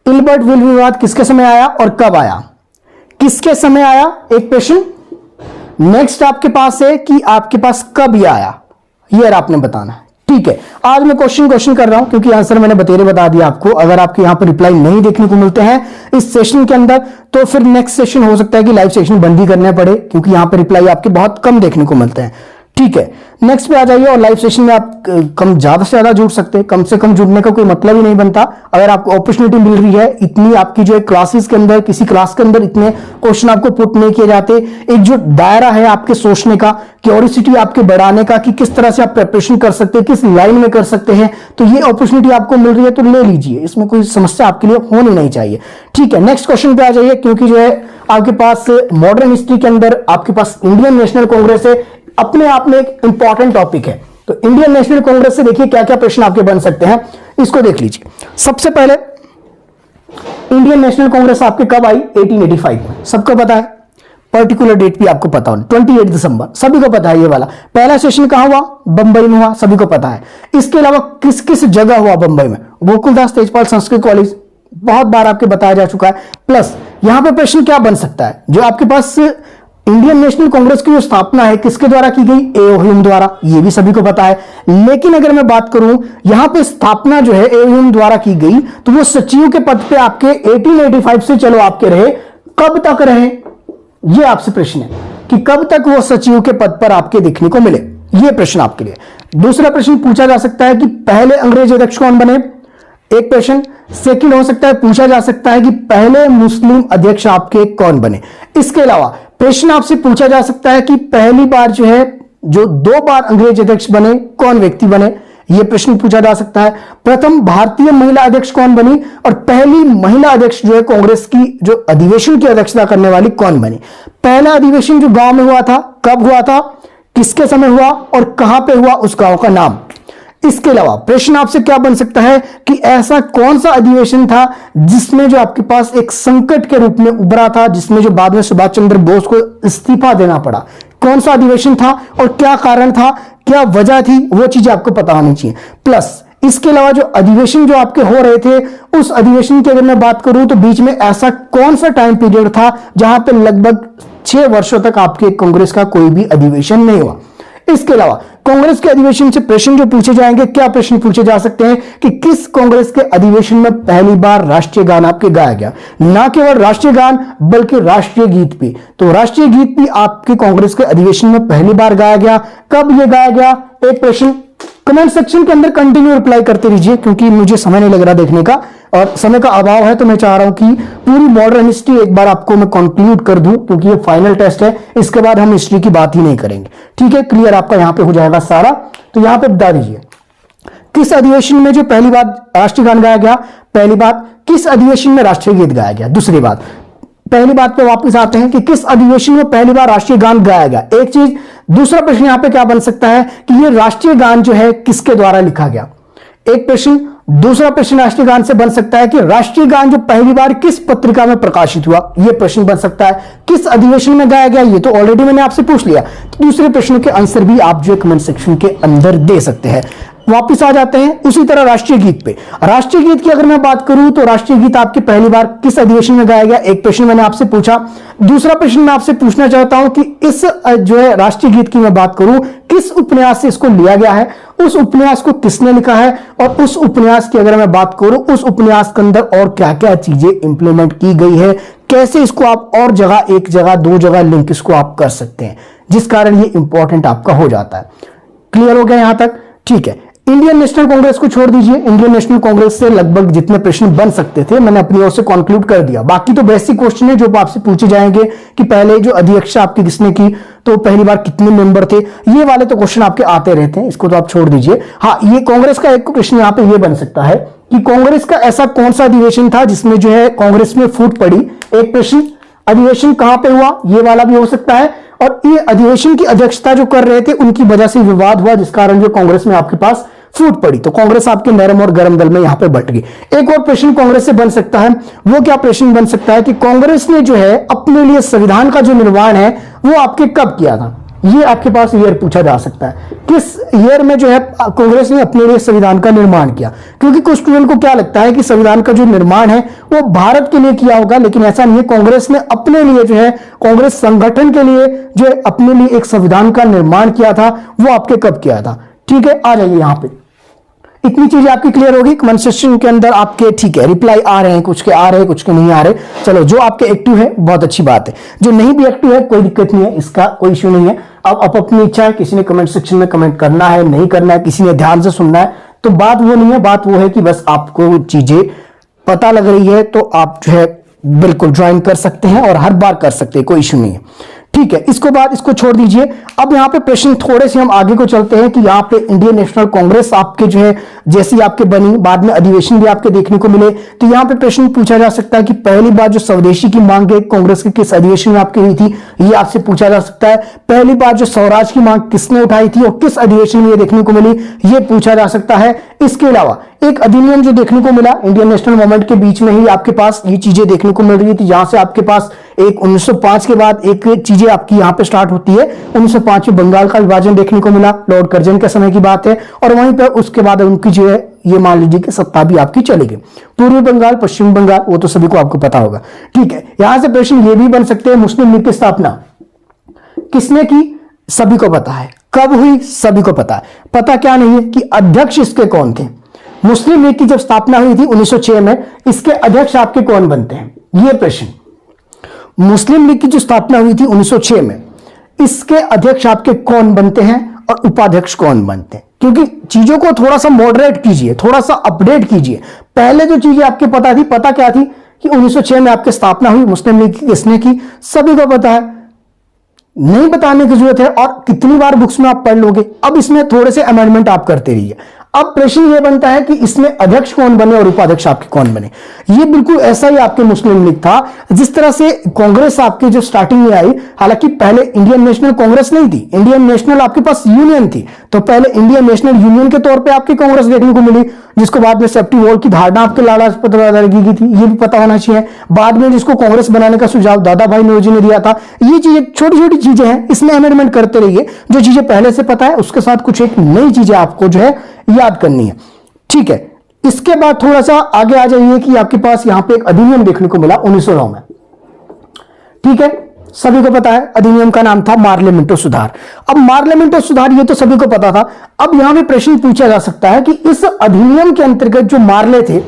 इल्बर्ट विल विवाद किसके समय आया और कब आया, किसके समय आया, एक प्रश्न। नेक्स्ट आपके पास है कि आपके पास कब यह आया, ये आपने बताना है। ठीक है, आज मैं क्वेश्चन कर रहा हूं क्योंकि आंसर मैंने बता दिया आपको। अगर आपके यहां पर रिप्लाई नहीं देखने को मिलते हैं इस सेशन के अंदर तो फिर नेक्स्ट सेशन हो सकता है कि लाइव सेशन बंद ही करने पड़े क्योंकि यहां पर रिप्लाई आपके बहुत कम देखने को मिलते हैं। ठीक है, नेक्स्ट पे आ जाइए। और लाइव सेशन में आप ज्यादा से ज्यादा जुड़ सकते हैं, कम से कम जुड़ने का कोई मतलब ही नहीं बनता। अगर आपको अपॉर्चुनिटी मिल रही है, इतनी आपकी जो है क्लासेस के अंदर किसी क्लास के अंदर इतने क्वेश्चन आपको पुट नहीं किए जाते, एक जो दायरा है आपके सोचने का, क्यूरियोसिटी आपके बढ़ाने का कि किस तरह से आप प्रिपरेशन कर सकते हैं, किस लाइन में कर सकते हैं, तो ये अपॉर्चुनिटी आपको मिल रही है तो ले लीजिए, इसमें कोई समस्या आपके लिए होनी नहीं चाहिए। ठीक है, नेक्स्ट क्वेश्चन पे आ जाइए क्योंकि जो है आपके पास मॉडर्न हिस्ट्री के अंदर आपके पास इंडियन नेशनल कांग्रेस है, अपने आप में एक इंपॉर्टेंट टॉपिक है। तो इंडियन नेशनल कांग्रेस से देखिए क्या क्या प्रश्न आपके बन सकते हैं, इसको देख लीजिए। सबसे पहले इंडियन नेशनल कांग्रेस आपके कब आई? 1885 में, सबको पता है। पर्टिकुलर डेट भी आपको पता हो, 28 दिसंबर, सभी को पता है। ये वाला पहला सेशन कहां हुआ? बंबई में हुआ, सभी को पता है। इसके अलावा किस किस जगह हुआ बंबई में? गोकुलदास तेजपाल संस्कृत कॉलेज, बहुत बार आपके बताया जा चुका है। प्लस यहां पे प्रश्न क्या बन सकता है, जो आपके पास इंडियन नेशनल कांग्रेस की जो स्थापना है किसके द्वारा की गई? ए ओ ह्यूम द्वारा, ये भी सभी को पता है। लेकिन अगर मैं बात करूं यहां पे स्थापना जो है ए ओ ह्यूम द्वारा की गई, तो वो सचिव के पद पे आपके 1885 से चलो आपके रहे, कब तक रहे? ये आपसे प्रश्न है कि कब तक वो सचिव के पद पर आपके देखने को मिले, ये प्रश्न आपके लिए। दूसरा प्रश्न पूछा जा सकता है कि पहले अंग्रेज अध्यक्ष कौन बने, एक प्रश्न। सेकंड हो सकता है पूछा जा सकता है कि पहले मुस्लिम अध्यक्ष आपके कौन बने। इसके अलावा प्रश्न आपसे पूछा जा सकता है कि पहली बार जो है, जो 2 बार अंग्रेज अध्यक्ष बने, कौन व्यक्ति बने, यह प्रश्न पूछा जा सकता है। प्रथम भारतीय महिला अध्यक्ष कौन बनी, और पहली महिला अध्यक्ष जो है कांग्रेस की जो अधिवेशन की अध्यक्षता करने वाली कौन बनी। पहला अधिवेशन जो गांव में हुआ था, कब हुआ था, किसके समय हुआ और कहां पे हुआ, उस गांव का नाम। इसके अलावा प्रश्न आपसे क्या बन सकता है कि ऐसा कौन सा अधिवेशन था जिसमें जो आपके पास एक संकट के रूप में उभरा था, जिसमें जो बाद में सुभाष चंद्र बोस को इस्तीफा देना पड़ा। कौन सा अधिवेशन था और क्या कारण था, क्या वजह थी, वो चीजें आपको पता होनी चाहिए। प्लस इसके अलावा जो अधिवेशन जो आपके हो रहे थे, उस अधिवेशन की अगर मैं बात करूं तो बीच में ऐसा कौन सा टाइम पीरियड था जहां पर लगभग 6 वर्षों तक आपके कांग्रेस का कोई भी अधिवेशन नहीं हुआ। इसके अलावा कांग्रेस के अधिवेशन से प्रश्न जो पूछे जाएंगे, क्या प्रश्न पूछे जा सकते हैं कि किस कांग्रेस के अधिवेशन में पहली बार राष्ट्रीय गान आपके गाया गया, ना केवल राष्ट्रीय गान बल्कि राष्ट्रीय गीत भी। तो राष्ट्रीय गीत भी आपके कांग्रेस के अधिवेशन में पहली बार गाया गया, कब यह गाया गया, एक प्रश्न। कमेंट सेक्शन के अंदर कंटिन्यू रिप्लाई करते रहिए, क्योंकि मुझे समय नहीं लग रहा देखने का और समय का अभाव है, तो मैं चाह रहा हूं कि पूरी मॉडर्न हिस्ट्री एक बार आपको मैं कंक्लूड कर दूं, क्योंकि ये फाइनल टेस्ट है, इसके बाद हम हिस्ट्री की बात ही नहीं करेंगे। ठीक है, क्लियर आपका यहां पे हो जाएगा सारा। तो यहां पे बता दीजिए किस अधिवेशन में जो पहली बार राष्ट्रीय गान गाया गया, पहली बात किस अधिवेशन में राष्ट्रीय गीत गाया गया। दूसरी बात, पहली बात पे वापस आते हैं कि किस अधिवेशन में पहली बार राष्ट्रीय गान गाया गया, एक चीज। दूसरा प्रश्न यहां पे क्या बन सकता है कि ये राष्ट्रीय गान जो है किसके द्वारा लिखा गया, एक प्रश्न। दूसरा प्रश्न राष्ट्रीय गान से बन सकता है कि राष्ट्रीय गान जो पहली बार किस पत्रिका में प्रकाशित हुआ, यह प्रश्न बन सकता है। किस अधिवेशन में गाया गया, ये तो ऑलरेडी मैंने आपसे पूछ लिया। तो दूसरे प्रश्न के आंसर भी आप जो कमेंट सेक्शन के अंदर दे सकते हैं। वापिस आ जाते हैं उसी तरह राष्ट्रीय गीत पे। राष्ट्रीय गीत की अगर मैं बात करूं तो राष्ट्रीय गीत आपके पहली बार किस अधिवेशन में गाया गया, एक प्रश्न मैंने आपसे पूछा। दूसरा प्रश्न मैं आपसे पूछना चाहता हूं कि इस जो है राष्ट्रीय गीत की मैं बात करूं, किस उपन्यास से इसको लिया गया है, उस उपन्यास को किसने लिखा है, और उस उपन्यास की अगर मैं बात करूं उस उपन्यास के अंदर और क्या क्या चीजें इंप्लीमेंट की गई है, कैसे इसको आप और जगह, एक जगह, 2 जगह लिंक इसको आप कर सकते हैं, जिस कारण ये इंपॉर्टेंट आपका हो जाता है। क्लियर हो गया यहां तक? ठीक है। इंडियन नेशनल कांग्रेस को छोड़ दीजिए, इंडियन नेशनल कांग्रेस से लगभग जितने प्रश्न बन सकते थे मैंने अपनी ओर से कंक्लूड कर दिया। बाकी तो बेसिक क्वेश्चन है जो आपसे पूछे जाएंगे कि पहले जो अध्यक्षता आपकी किसने की, तो पहली बार कितने मेंबर थे, ये वाले तो क्वेश्चन आपके आते रहते हैं, इसको तो आप छोड़ दीजिए। हाँ, ये कांग्रेस का एक प्रश्न यहाँ पे ये बन सकता है कि कांग्रेस का ऐसा कौन सा अधिवेशन था जिसमें जो है कांग्रेस में फूट पड़ी, एक प्रश्न। अधिवेशन कहां पे हुआ, ये वाला भी हो सकता है। और ये अधिवेशन की अध्यक्षता जो कर रहे थे उनकी वजह से विवाद हुआ, जिस कारण जो कांग्रेस में आपके पास फूट पड़ी, तो कांग्रेस आपके नरम और गर्म दल में यहां पे बट गई। एक और प्रश्न कांग्रेस से बन सकता है, वो क्या प्रश्न बन सकता है कि कांग्रेस ने जो है अपने लिए संविधान का जो निर्माण है वो आपके कब किया था, ये आपके पास ईयर पूछा जा सकता है। किस ईयर में जो है कांग्रेस ने अपने लिए संविधान का निर्माण किया, क्योंकि कुछ स्टूडेंट को क्या लगता है कि संविधान का जो निर्माण है वो भारत के लिए किया होगा, लेकिन ऐसा नहीं है। कांग्रेस ने अपने लिए जो है, कांग्रेस संगठन के लिए जो है अपने लिए एक संविधान का निर्माण किया था, वो आपके कब किया था। ठीक है, आ जाइए यहां पे। इतनी चीजें आपकी क्लियर होगी कमेंट सेक्शन के अंदर आपके। ठीक है, रिप्लाई आ रहे हैं, कुछ के आ रहे हैं, कुछ के नहीं आ रहे। चलो, जो आपके एक्टिव है बहुत अच्छी बात है, जो नहीं भी एक्टिव है कोई दिक्कत नहीं है, इसका कोई इश्यू नहीं है। अब अपनी इच्छा है, किसी ने कमेंट सेक्शन में कमेंट करना है, नहीं करना है, किसी ने ध्यान से सुनना है, तो बात वो नहीं है। बात वो है कि बस आपको चीजें पता लग रही है तो आप जो है बिल्कुल ज्वाइन कर सकते हैं और हर बार कर सकते हैं, कोई इश्यू नहीं है। ठीक है, इसको बाद इसको छोड़ दीजिए। अब यहाँ पे प्रश्न थोड़े से हम आगे को चलते हैं कि यहाँ पे इंडियन नेशनल कांग्रेस आपके जो है जैसी आपके बनी, बाद में अधिवेशन भी आपके देखने को मिले, तो यहाँ पे प्रश्न पूछा जा सकता है कि पहली बार जो स्वदेशी की मांग है कांग्रेस के किस अधिवेशन में आपकी हुई थी, ये आपसे पूछा जा सकता है। पहली बार जो स्वराज की मांग किसने उठाई थी और किस अधिवेशन में ये देखने को मिली, ये पूछा जा सकता है। इसके अलावा एक अधिनियम जो देखने को मिला इंडियन नेशनल मूवमेंट के बीच में ही आपके पास ये चीजें देखने को मिल रही थी, जहां से आपके पास एक 1905 के बाद एक चीजें आपकी यहां पे स्टार्ट होती है। 1905 में बंगाल का विभाजन देखने को मिला, लॉर्ड कर्जन के समय की बात है, और वहीं पर उसके बाद उनकी जो है ये मान लीजिए कि सत्ता भी आपकी चली गई। पूर्वी बंगाल, पश्चिम बंगाल, वो तो सभी को आपको पता होगा। ठीक है, यहां से प्रश्न ये भी बन सकते हैं मुस्लिम लीग की स्थापना किसने की, सभी को पता है। कब हुई, सभी को पता है। पता क्या नहीं है कि अध्यक्ष इसके कौन थे। मुस्लिम लीग की जब स्थापना हुई थी 1906 में, इसके अध्यक्ष आपके कौन बनते हैं, यह प्रश्न। मुस्लिम लीग की जो स्थापना हुई थी 1906 में, इसके अध्यक्ष आपके कौन बनते हैं और उपाध्यक्ष कौन बनते हैं, क्योंकि चीजों को थोड़ा सा मॉडरेट कीजिए, थोड़ा सा अपडेट कीजिए। पहले जो चीजें आपके पता थी, पता क्या थी कि 1906 में आपकी स्थापना हुई, मुस्लिम लीग किसने की, सभी को पता है, नहीं बताने की जरूरत है। और कितनी बार बुक्स में आप पढ़ लोगे। अब इसमें थोड़े से अमेंडमेंट आप करते रहिए। अब प्रश्न यह बनता है कि इसमें अध्यक्ष कौन बने और उपाध्यक्ष आपके कौन बने। ये बिल्कुल ऐसा ही आपके मुस्लिम लीग था जिस तरह से कांग्रेस आपके जो स्टार्टिंग में आई, हालांकि पहले इंडियन नेशनल कांग्रेस नहीं थी, इंडियन नेशनल आपके पास यूनियन थी, तो पहले इंडियन नेशनल यूनियन के तौर पे आपकी कांग्रेस देखने को मिली, जिसको बाद में सेफ्टी वॉल की धारणा आपके लाला लाजपत राय की थी, ये भी पता होना चाहिए। बाद में जिसको कांग्रेस बनाने का सुझाव दादा भाई नौरोजी ने दिया था। ये चीजें छोटी छोटी चीजें हैं, इसमें अमेंडमेंट करते रहिए। जो चीजें पहले से पता है उसके साथ कुछ एक नई चीजें आपको जो है याद करनी है। ठीक है, इसके बाद थोड़ा सा आगे आ जाइए कि आपके पास यहां पे एक अधिनियम देखने को मिला 1909 में। ठीक है, सभी को पता है अधिनियम का नाम था मार्ले मिंटो सुधार। अब मार्ले मिंटो सुधार ये तो सभी को पता था। अब यहां पे प्रश्न पूछा जा सकता है कि इस अधिनियम के अंतर्गत जो मार्ले थे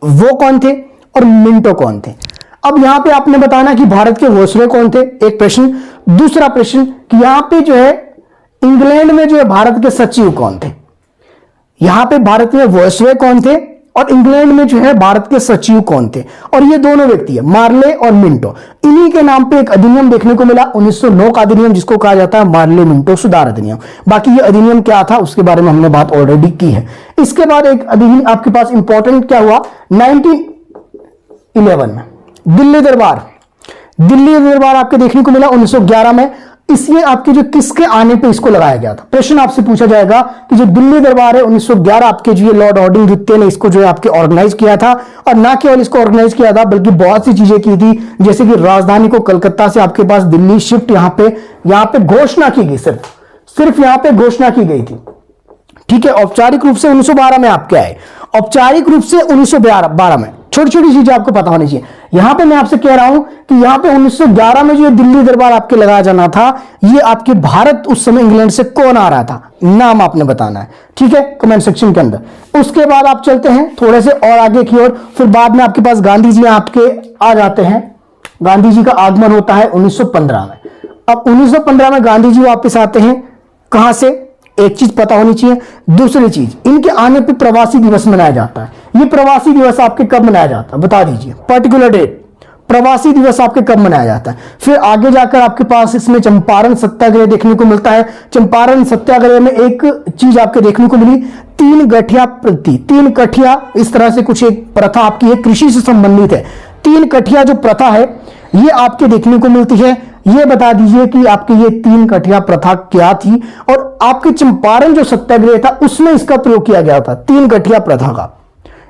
वो कौन थे और मिंटो कौन थे। अब यहां पे आपने बताना कि भारत के वॉयसरॉय कौन थे, एक प्रश्न। दूसरा प्रश्न कि यहां पे जो है इंग्लैंड में जो है भारत के सचिव कौन थे। यहां पे भारत में वॉयसरॉय कौन थे और इंग्लैंड में जो है भारत के सचिव कौन थे। और ये दोनों व्यक्ति है मार्ले और मिंटो, इन्हीं के नाम पे एक अधिनियम देखने को मिला 1909 का अधिनियम, जिसको कहा जाता है मार्ले मिंटो सुधार अधिनियम। बाकी ये अधिनियम क्या था उसके बारे में हमने बात ऑलरेडी की है। इसके बाद एक अधिनियम आपके पास इंपॉर्टेंट क्या हुआ 1911 में दिल्ली दरबार। दिल्ली दरबार आपके देखने को मिला 1911 में। इसलिए आपके जो किसके आने पे इसको लगाया गया था। प्रश्न आपसे पूछा जाएगा कि जो दिल्ली दरबार है 1911 आपके जो लॉर्ड हार्डिंग द्वितीय ने इसको जो है आपके ऑर्गेनाइज किया था, और ना केवल इसको ऑर्गेनाइज किया था बल्कि बहुत सी चीजें की थी, जैसे कि राजधानी को कलकत्ता से आपके पास दिल्ली शिफ्ट यहां पे घोषणा की गई, सिर्फ यहां पे घोषणा की गई थी। ठीक है, औपचारिक रूप से 1912 में आपके आए, औपचारिक रूप से 1912 में। छोटी छोटी चीजें आपको पता होनी चाहिए। यहां पे मैं आपसे कह रहा हूं कि यहां पे 1911 में जो दिल्ली दरबार आपके लगाया जाना था, ये आपके भारत उस समय इंग्लैंड से कौन आ रहा था, नाम आपने बताना है। ठीक है, कमेंट सेक्शन के अंदर। उसके बाद आप चलते हैं थोड़े से और आगे की ओर, फिर बाद में आपके पास गांधी जी आपके आ जाते हैं। गांधी जी का आगमन होता है 1915 में। अब 1915 में गांधी जी वापस आते हैं, कहां से, एक चीज पता होनी चाहिए। दूसरी चीज, इनके आने पे प्रवासी दिवस मनाया जाता है। ये प्रवासी दिवस आपके कब मनाया जाता है, बता दीजिए पर्टिकुलर डेट। प्रवासी दिवस आपके कब मनाया जाता है। फिर आगे जाकर आपके पास इसमें चंपारण सत्याग्रह देखने को मिलता है। चंपारण सत्याग्रह में एक चीज आपके देखने को मिली, 3 गठिया प्रति 3 कठिया, इस तरह से कुछ एक प्रथा आपकी है, कृषि से संबंधित है। 3 कठिया जो प्रथा है ये आपके देखने को मिलती है। ये बता दीजिए कि आपकी ये 3 कठिया प्रथा क्या थी, और आपके चंपारण जो सत्याग्रह था उसमें इसका प्रयोग किया गया था 3 कठिया प्रथा का।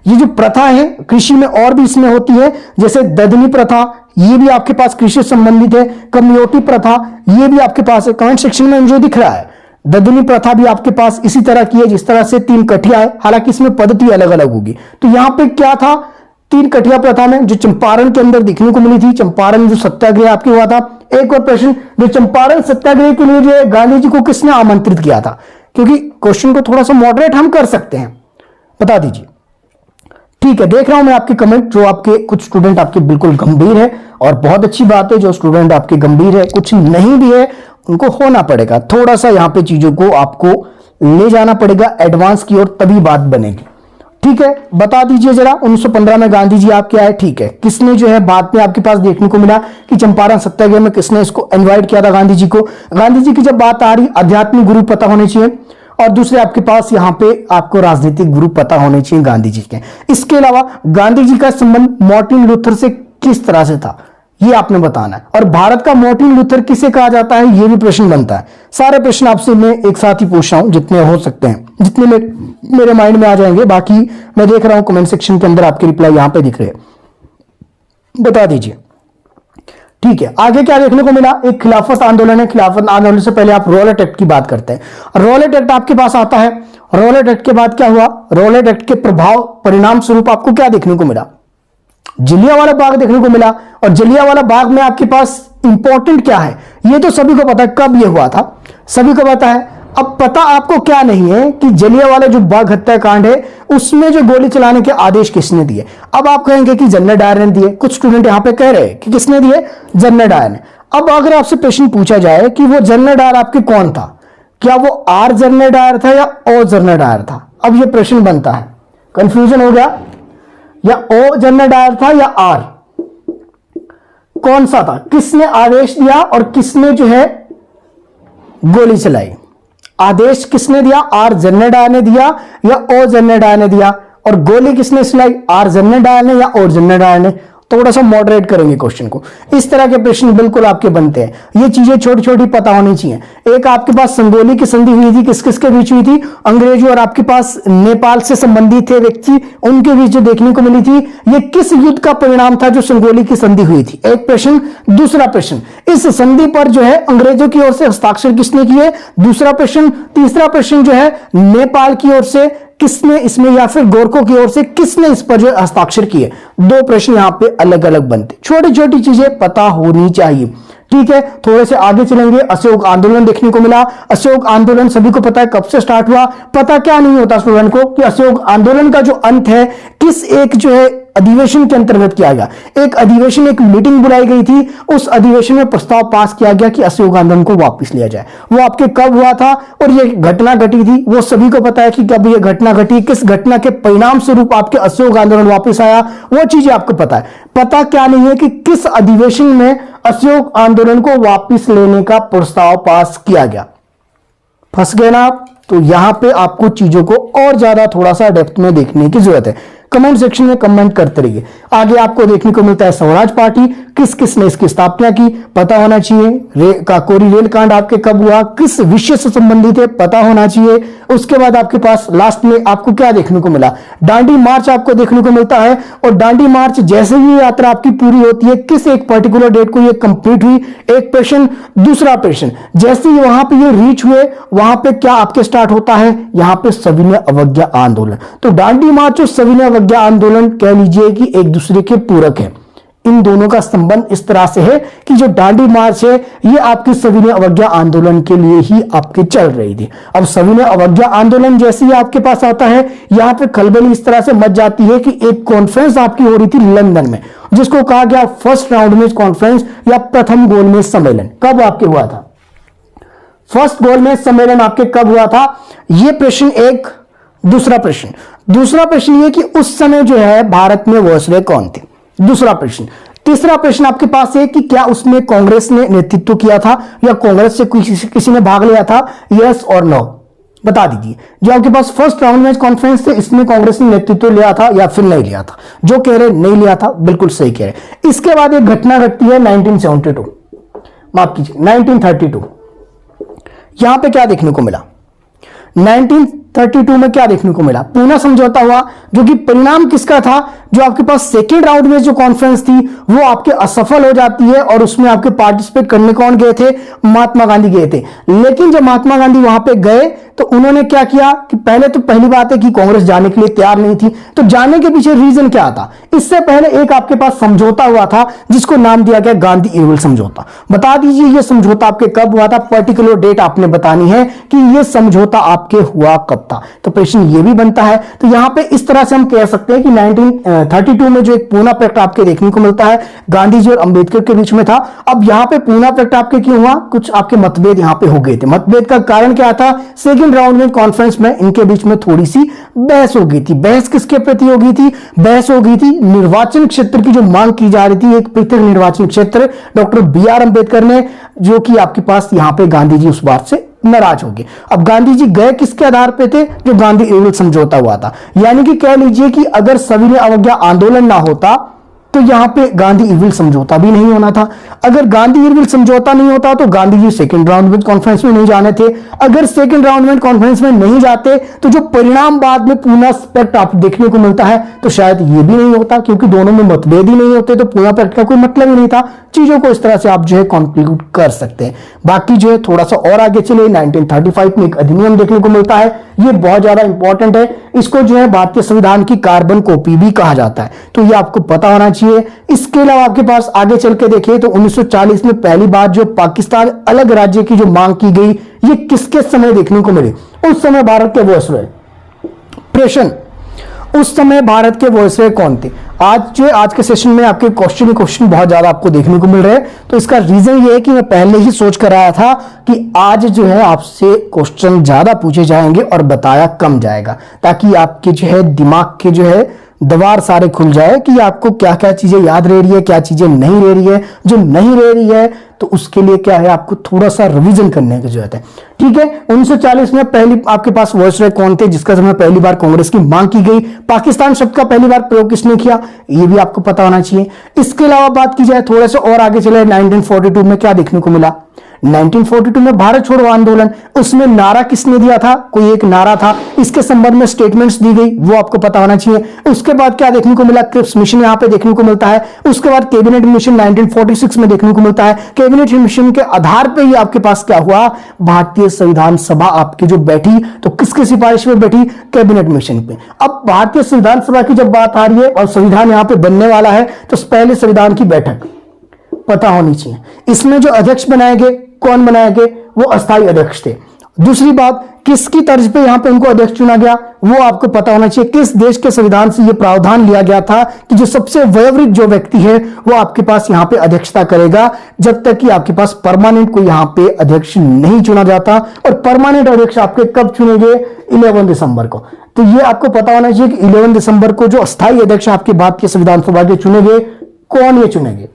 ये जो प्रथा है कृषि में और भी इसमें होती है, जैसे ददनी प्रथा, ये भी आपके पास कृषि से संबंधित है। कमयोटी प्रथा, ये भी आपके पास है। कमेंट सेक्शन में मुझे दिख रहा है ददनी प्रथा भी आपके पास इसी तरह की है, जिस तरह से 3 कठिया है, हालांकि इसमें पद्धति अलग अलग होगी। तो यहां पे क्या था, 3 कठिया प्रथा में जो चंपारण के अंदर देखने को मिली थी, चंपारण जो सत्याग्रह आपके हुआ था। एक और प्रश्न, जो चंपारण सत्याग्रह के लिए जो गांधी जी को किसने आमंत्रित किया था, क्योंकि क्वेश्चन को थोड़ा सा मॉडरेट हम कर सकते हैं, बता दीजिए। ठीक है, देख रहा हूं मैं आपके कमेंट, जो आपके कुछ स्टूडेंट आपके बिल्कुल गंभीर है, और बहुत अच्छी बात है जो स्टूडेंट आपके गंभीर है, कुछ नहीं भी है उनको होना पड़ेगा, थोड़ा सा यहां पे चीजों को आपको ले जाना पड़ेगा एडवांस की ओर, तभी बात बनेगी। ठीक है, बता दीजिए जरा 1915 में गांधी जी आपके आए, ठीक है। किसने जो है बाद में आपके पास देखने को मिला कि चंपारण सत्याग्रह में किसने इसको इनवाइट किया था गांधी जी को। गांधी जी की जब बात आ रही, आध्यात्मिक गुरु पता होने चाहिए, और दूसरे आपके पास यहां पे आपको राजनीतिक गुरु पता होने चाहिए गांधी जी के। इसके अलावा गांधी जी का संबंध मार्टिन लूथर से किस तरह से था, ये आपने बताना है। और भारत का मार्टिन लूथर किसे कहा जाता है, ये भी प्रश्न बनता है। सारे प्रश्न आपसे मैं एक साथ ही पूछ रहा हूं, जितने हो सकते हैं, जितने मेरे माइंड में आ जाएंगे। बाकी मैं देख रहा हूं कमेंट सेक्शन के अंदर आपके रिप्लाई यहां पे दिख रहे हैं, बता दीजिए। ठीक है, आगे क्या देखने को मिला, एक खिलाफत आंदोलन है। खिलाफत आंदोलन से पहले आप रॉलेट एक्ट की बात करते हैं। रॉलेट एक्ट आपके पास आता है। रॉलेट एक्ट के बाद क्या हुआ, रॉलेट एक्ट के प्रभाव परिणाम स्वरूप आपको क्या देखने को मिला, जलियांवाला बाग देखने को मिला। और जलियांवाला बाग में आपके पास इंपॉर्टेंट क्या है, ये तो सभी को पता है कब ये हुआ था, सभी को पता है। अब पता आपको क्या नहीं है कि जलियांवाला जो बाग हत्याकांड है उसमें जो गोली चलाने के आदेश किसने दिए। अब आप कहेंगे कि जनरल डायर ने दिए, कुछ स्टूडेंट यहां पे कह रहे हैं कि किसने दिए, जनरल डायर ने। अब अगर आपसे प्रश्न पूछा जाए कि वो जनरल डायर आपके कौन था, क्या वो आर जनरल डायर था या ओ जनरल डायर था, अब ये प्रश्न बनता है। कंफ्यूजन हो गया, या ओ जनरल डायर था या आर, कौन सा था, किसने आदेश दिया और किसने जो है गोली चलाई। आदेश किसने दिया, आर जनरल डायर ने दिया या ओ जनरल डायर ने दिया, और गोली किसने चलाई, आर जनरल डायर ने या ओ जनरल डायर ने। थोड़ा सा मॉडरेट करेंगे क्वेश्चन को, इस तरह के प्रश्न बिल्कुल आपके बनते हैं। ये चीजें छोटी छोटी पता होनी चाहिए। एक आपके पास संगोली की संधि हुई थी, किस किस के बीच हुई थी, अंग्रेजों और आपके पास नेपाल से संबंधित थे व्यक्ति, उनके बीच जो देखने को मिली थी। ये किस युद्ध का परिणाम था जो संगोली की संधि हुई थी, एक प्रश्न। दूसरा प्रश्न, इस संधि पर जो है अंग्रेजों की ओर से हस्ताक्षर किसने किए, दूसरा प्रश्न। तीसरा प्रश्न जो है नेपाल की ओर से किसने इसमें, या फिर गोरखों की ओर से किसने इस पर जो हस्ताक्षर किए। दो प्रश्न यहां पे अलग अलग बनते, छोटी छोटी चीजें पता होनी चाहिए। ठीक है, थोड़े से आगे चलेंगे। अशोक आंदोलन देखने को मिला। अशोक आंदोलन सभी को पता है कब से स्टार्ट हुआ, पता क्या नहीं होता स्टूडेंट को कि अशोक आंदोलन का जो अंत है किस एक जो है अधिवेशन के अंतर्गत किया गया। एक अधिवेशन, एक मीटिंग बुलाई गई थी, उस अधिवेशन में प्रस्ताव पास किया गया कि अशोक आंदोलन को वापस लिया जाए। वो आपके कब हुआ था और ये घटना घटी थी, वो सभी को पता है कि कब ये घटना घटी, किस घटना के परिणाम स्वरूप आपके अशोक आंदोलन वापस आया, वो चीजें आपको पता है। पता क्या नहीं है कि किस अधिवेशन में अशोक आंदोलन को वापस लेने का प्रस्ताव पास किया गया। फंस गए ना आप, तो यहां पे आपको चीजों को और ज्यादा थोड़ा सा डेप्थ में देखने की जरूरत है। कमेंट सेक्शन में कमेंट करते रहिए। आगे आपको देखने को मिलता है स्वराज पार्टी, किस किसने इसकी स्थापना की, पता होना चाहिए। काकोरी रेल कांड आपके कब हुआ, किस विषय से संबंधित है, पता होना चाहिए। उसके बाद आपके पास लास्ट में आपको क्या देखने को मिला, दांडी मार्च आपको देखने को मिलता है। और दांडी मार्च जैसे ही यात्रा आपकी पूरी होती है, किस एक पर्टिकुलर डेट को ये कंप्लीट हुई, एक प्रश्न। दूसरा प्रश्न, जैसे ही वहां पे ये रीच हुए, वहां पे क्या आपके स्टार्ट होता है, यहां पे सविनय अवज्ञा आंदोलन। तो दांडी मार्च और सविनय अवज्ञा आंदोलन कह लीजिए कि एक दूसरे के पूरक है। इन दोनों का संबंध इस तरह से है कि जो दांडी मार्च है ये आपके सविनय अवज्ञा आंदोलन के लिए ही आपके चल रही थी। अब सविनय अवज्ञा आंदोलन जैसे ही आपके पास आता है, यहां पे खलबली इस तरह से मच जाती है कि एक कॉन्फ्रेंस आपकी हो रही थी लंदन में, जिसको कहा गया फर्स्ट राउंड में कॉन्फ्रेंस या प्रथम गोलमेज सम्मेलन। कब आपके हुआ था, फर्स्ट गोलमेज सम्मेलन आपके कब हुआ था, यह प्रश्न एक। दूसरा प्रश्न ये कि उस समय जो है भारत में वायसराय कौन थे, दूसरा प्रश्न। तीसरा प्रश्न आपके पास है कि क्या उसमें कांग्रेस ने नेतृत्व किया था या कांग्रेस से किसी ने भाग लिया था, यस और नो, बता दीजिए। जो आपके पास फर्स्ट राउंड में कॉन्फ्रेंस थे, इसमें कांग्रेस ने नेतृत्व लिया था या फिर नहीं लिया था। जो कह रहे नहीं लिया था, बिल्कुल सही कह रहे। इसके बाद एक घटना घटती है 1972, माफ कीजिए 1932। यहां पे क्या देखने को मिला, 1932 में क्या देखने को मिला, पूना समझौता हुआ, जो कि परिणाम किसका था, जो आपके पास सेकेंड राउंड में जो कॉन्फ्रेंस थी वो आपके असफल हो जाती है। और उसमें आपके पार्टिसिपेट करने कौन गए थे, महात्मा गांधी गए थे। लेकिन जब महात्मा गांधी वहां पे गए तो उन्होंने क्या किया कि पहले तो पहली बात है कि कांग्रेस जाने के लिए तैयार नहीं थी। तो जाने के पीछे रीजन क्या था, इससे पहले एक आपके पास समझौता हुआ था जिसको नाम दिया गया गांधी इरविल समझौता। बता दीजिए ये समझौता आपके कब हुआ था, पर्टिकुलर डेट आपने बतानी है कि ये समझौता आपके हुआ कब था। तो प्रश्न ये भी बनता है। तो यहां पे इस तरह से हम कह सकते हैं कि 1932 में जो एक पूना पैक्ट आपके देखने को मिलता है गांधी जी और अंबेडकर के बीच में था। अब यहां पे पूना पैक्ट आपके क्यों हुआ, कुछ आपके मतभेद यहां पे हो गए थे। मतभेद का कारण क्या था, सेकेंड राउंड में कॉन्फ्रेंस में इनके बीच में थोड़ी सी बहस हो गई थी। बहस किसके प्रति हो गई थी, बहस हो गई थी निर्वाचन क्षेत्र की जो मांग की जा रही थी, एक पृथक निर्वाचन क्षेत्र डॉक्टर BR अंबेडकर ने, जो कि आपके पास यहां पे गांधी जी उस बात से नाराज हो गए। अब गांधी जी गए किसके आधार पे थे, जो गांधी इरविल समझौता हुआ था। यानी कि कह लीजिए कि अगर सविनय अवज्ञा आंदोलन ना होता तो यहां पे गांधी इरविल समझौता भी नहीं होना था। अगर गांधी इरविल समझौता नहीं होता तो गांधी जी सेकंड राउंड में कॉन्फ्रेंस में नहीं जाने थे। अगर सेकंड राउंड में कॉन्फ्रेंस में नहीं जाते तो जो परिणाम बाद में पूना पैक्ट आप देखने को मिलता है तो शायद ये भी नहीं होता, क्योंकि दोनों में मतभेद ही नहीं होते तो पूना पैक्ट का कोई मतलब ही नहीं था। चीजों को इस तरह से आप जो है कंक्लूड कर सकते हैं। बाकी जो है थोड़ा सा और आगे चले 1935 में एक अधिनियम देखने को मिलता है, ये बहुत ज्यादा इंपॉर्टेंट है। इसको जो है भारतीय संविधान की कार्बन कॉपी भी कहा जाता है, तो ये आपको पता होना चाहिए। इसके अलावा आपके पास आगे चल के देखिए तो 1940 में पहली बार जो पाकिस्तान अलग राज्य की जो मांग की गई, ये किसके समय देखने को मिली, उस समय भारत के वॉइसरॉय प्रश्न, उस समय भारत के वॉइसरॉय कौन थे। आज के सेशन में आपके क्वेश्चन बहुत ज्यादा आपको देखने को मिल रहे हैं। तो इसका रीजन ये है कि मैं पहले ही सोच कर आया था कि आज जो है आपसे क्वेश्चन ज्यादा पूछे जाएंगे और बताया कम जाएगा, ताकि आपके जो है दिमाग के जो है द्वार सारे खुल जाए कि आपको क्या क्या चीजें याद रह रही है, क्या चीजें नहीं रह रही है। जो नहीं रह रही है तो उसके लिए क्या है, आपको थोड़ा सा रिवीजन करने की जरूरत है। ठीक है, 1940 में पहली आपके पास वॉइसरॉय कौन थे जिसका समय पहली बार कांग्रेस की मांग की गई। पाकिस्तान शब्द का पहली बार प्रयोग किसने किया, ये भी आपको पता होना चाहिए। इसके अलावा बात की जाए थोड़ा सा और आगे चले, 1942 में क्या देखने को मिला, 1942 में भारत छोड़ो आंदोलन, उसमें नारा किसने दिया था, कोई एक नारा था, इसके संबंध में स्टेटमेंट्स दी गई, वो आपको पता होना चाहिए। उसके बाद क्या देखने को मिला, क्रिप्स मिशन यहां पे देखने को मिलता है। उसके बाद कैबिनेट मिशन 1946 में देखने को मिलता है। कैबिनेट मिशन के आधार पर ही आपके पास क्या हुआ, भारतीय संविधान सभा आपकी जो बैठी, तो किसके सिफारिश में बैठी, कैबिनेट मिशन पे। अब भारतीय संविधान सभा की जब बात आ रही है और संविधान यहां पे बनने वाला है, तो पहले संविधान की बैठक पता होनी चाहिए। इसमें जो अध्यक्ष बनाए गए, कौन बनाए गए, वो अस्थायी अध्यक्ष थे। दूसरी बात, किसकी तर्ज पे यहां पे उनको अध्यक्ष चुना गया, वो आपको पता होना चाहिए। किस देश के संविधान से ये प्रावधान लिया गया था कि जो सबसे वयोवृद्ध जो व्यक्ति है वो आपके पास यहां पे अध्यक्षता करेगा, जब तक कि आपके पास परमानेंट कोई यहां पे अध्यक्ष नहीं चुना जाता। और परमानेंट अध्यक्ष आपके कब चुनेंगे, 11 दिसंबर को। तो ये आपको पता होना चाहिए कि 11 दिसंबर को जो अस्थायी अध्यक्ष आपके भारतीय संविधान सभा के चुनेंगे, कौन ये चुनेंगे।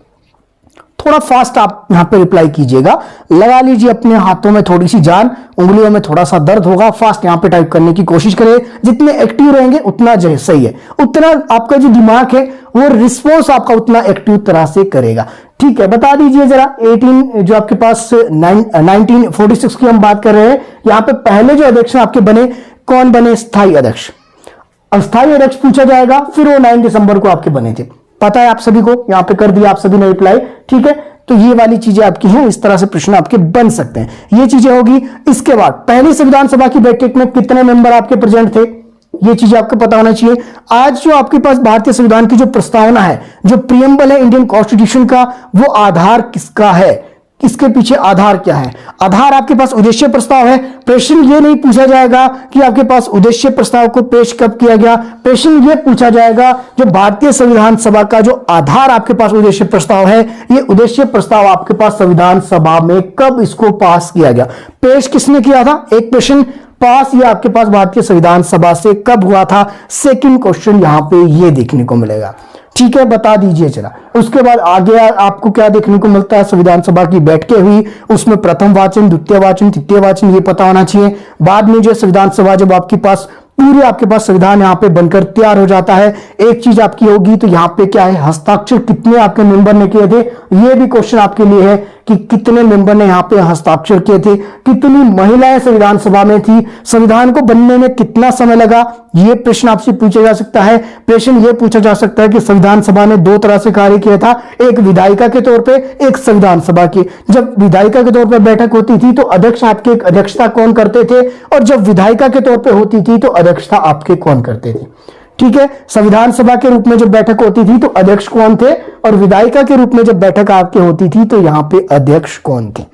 थोड़ा फास्ट आप यहां पे रिप्लाई कीजिएगा, लगा लीजिए अपने हाथों में थोड़ी सी जान, उंगलियों में थोड़ा सा दर्द होगा। फास्ट यहां पे टाइप करने की कोशिश करें, जितने एक्टिव रहेंगे उतना जो है सही है, उतना आपका जो दिमाग है वो रिस्पॉन्स आपका उतना एक्टिव तरह से करेगा। ठीक है, बता दीजिए जरा 18 जो आपके पास 1946 की हम बात कर रहे हैं, यहां पे पहले जो अध्यक्ष आपके बने, कौन बने, स्थायी अध्यक्ष। अस्थायी अध्यक्ष पूछा जाएगा, फिर वो 9 दिसंबर को आपके बने थे, पता है आप सभी को, यहां पे कर दिया आप सभी ने रिप्लाई। ठीक है, तो ये वाली चीजें आपकी हैं, इस तरह से प्रश्न आपके बन सकते हैं, ये चीजें होगी। इसके बाद पहली संविधान सभा की बैठक में कितने मेंबर आपके प्रेजेंट थे, ये चीजें आपको पता होना चाहिए। आज जो आपके पास भारतीय संविधान की जो प्रस्तावना है, जो प्रियम्बल है इंडियन कॉन्स्टिट्यूशन का, वो आधार किसका है, इसके पीछे आधार क्या है। आधार आपके पास उद्देश्य प्रस्ताव है। प्रश्न ये नहीं पूछा जाएगा कि आपके पास उद्देश्य प्रस्ताव को पेश कब किया गया, प्रश्न ये पूछा जाएगा जो भारतीय संविधान सभा का जो आधार आपके पास उद्देश्य प्रस्ताव है, ये उद्देश्य प्रस्ताव आपके पास संविधान सभा में कब इसको पास किया गया, पेश किसने किया था, एक प्रश्न। पास ये आपके पास भारतीय संविधान सभा से कब हुआ था, सेकंड क्वेश्चन यहां पे ये देखने को मिलेगा। ठीक है, बता दीजिए जरा। उसके बाद आगे आपको क्या देखने को मिलता है, संविधान सभा की बैठकें हुई, उसमें प्रथम वाचन, द्वितीय वाचन, तृतीय वाचन, ये पता होना चाहिए। बाद में जो संविधान सभा जब आपके पास पूरे आपके पास संविधान यहां पे बनकर तैयार हो जाता है, एक चीज आपकी होगी, तो यहां पे क्या है, हस्ताक्षर कितने आपके मेंबर ने किए थे, ये भी क्वेश्चन आपके लिए है कि कितने मेंबर ने यहां पे हस्ताक्षर किए थे, कितनी महिलाएं संविधान सभा में थी, संविधान को बनने में कितना समय लगा, ये प्रश्न आपसे पूछा जा सकता है। प्रश्न ये पूछा जा सकता है कि संविधान सभा ने दो तरह से कार्य किया था, एक विधायिका के तौर पे, एक संविधान सभा की। जब विधायिका के तौर पर बैठक होती थी तो अध्यक्ष आपके एक अध्यक्षता कौन करते थे, और जब विधायिका के तौर पर होती थी तो अध्यक्षता आपके कौन करते थे। ठीक है। संविधान सभा के रूप में जब बैठक होती थी तो अध्यक्ष कौन थे, और विधायिका के रूप में जब बैठक आपके होती थी तो यहां पे अध्यक्ष कौन थे।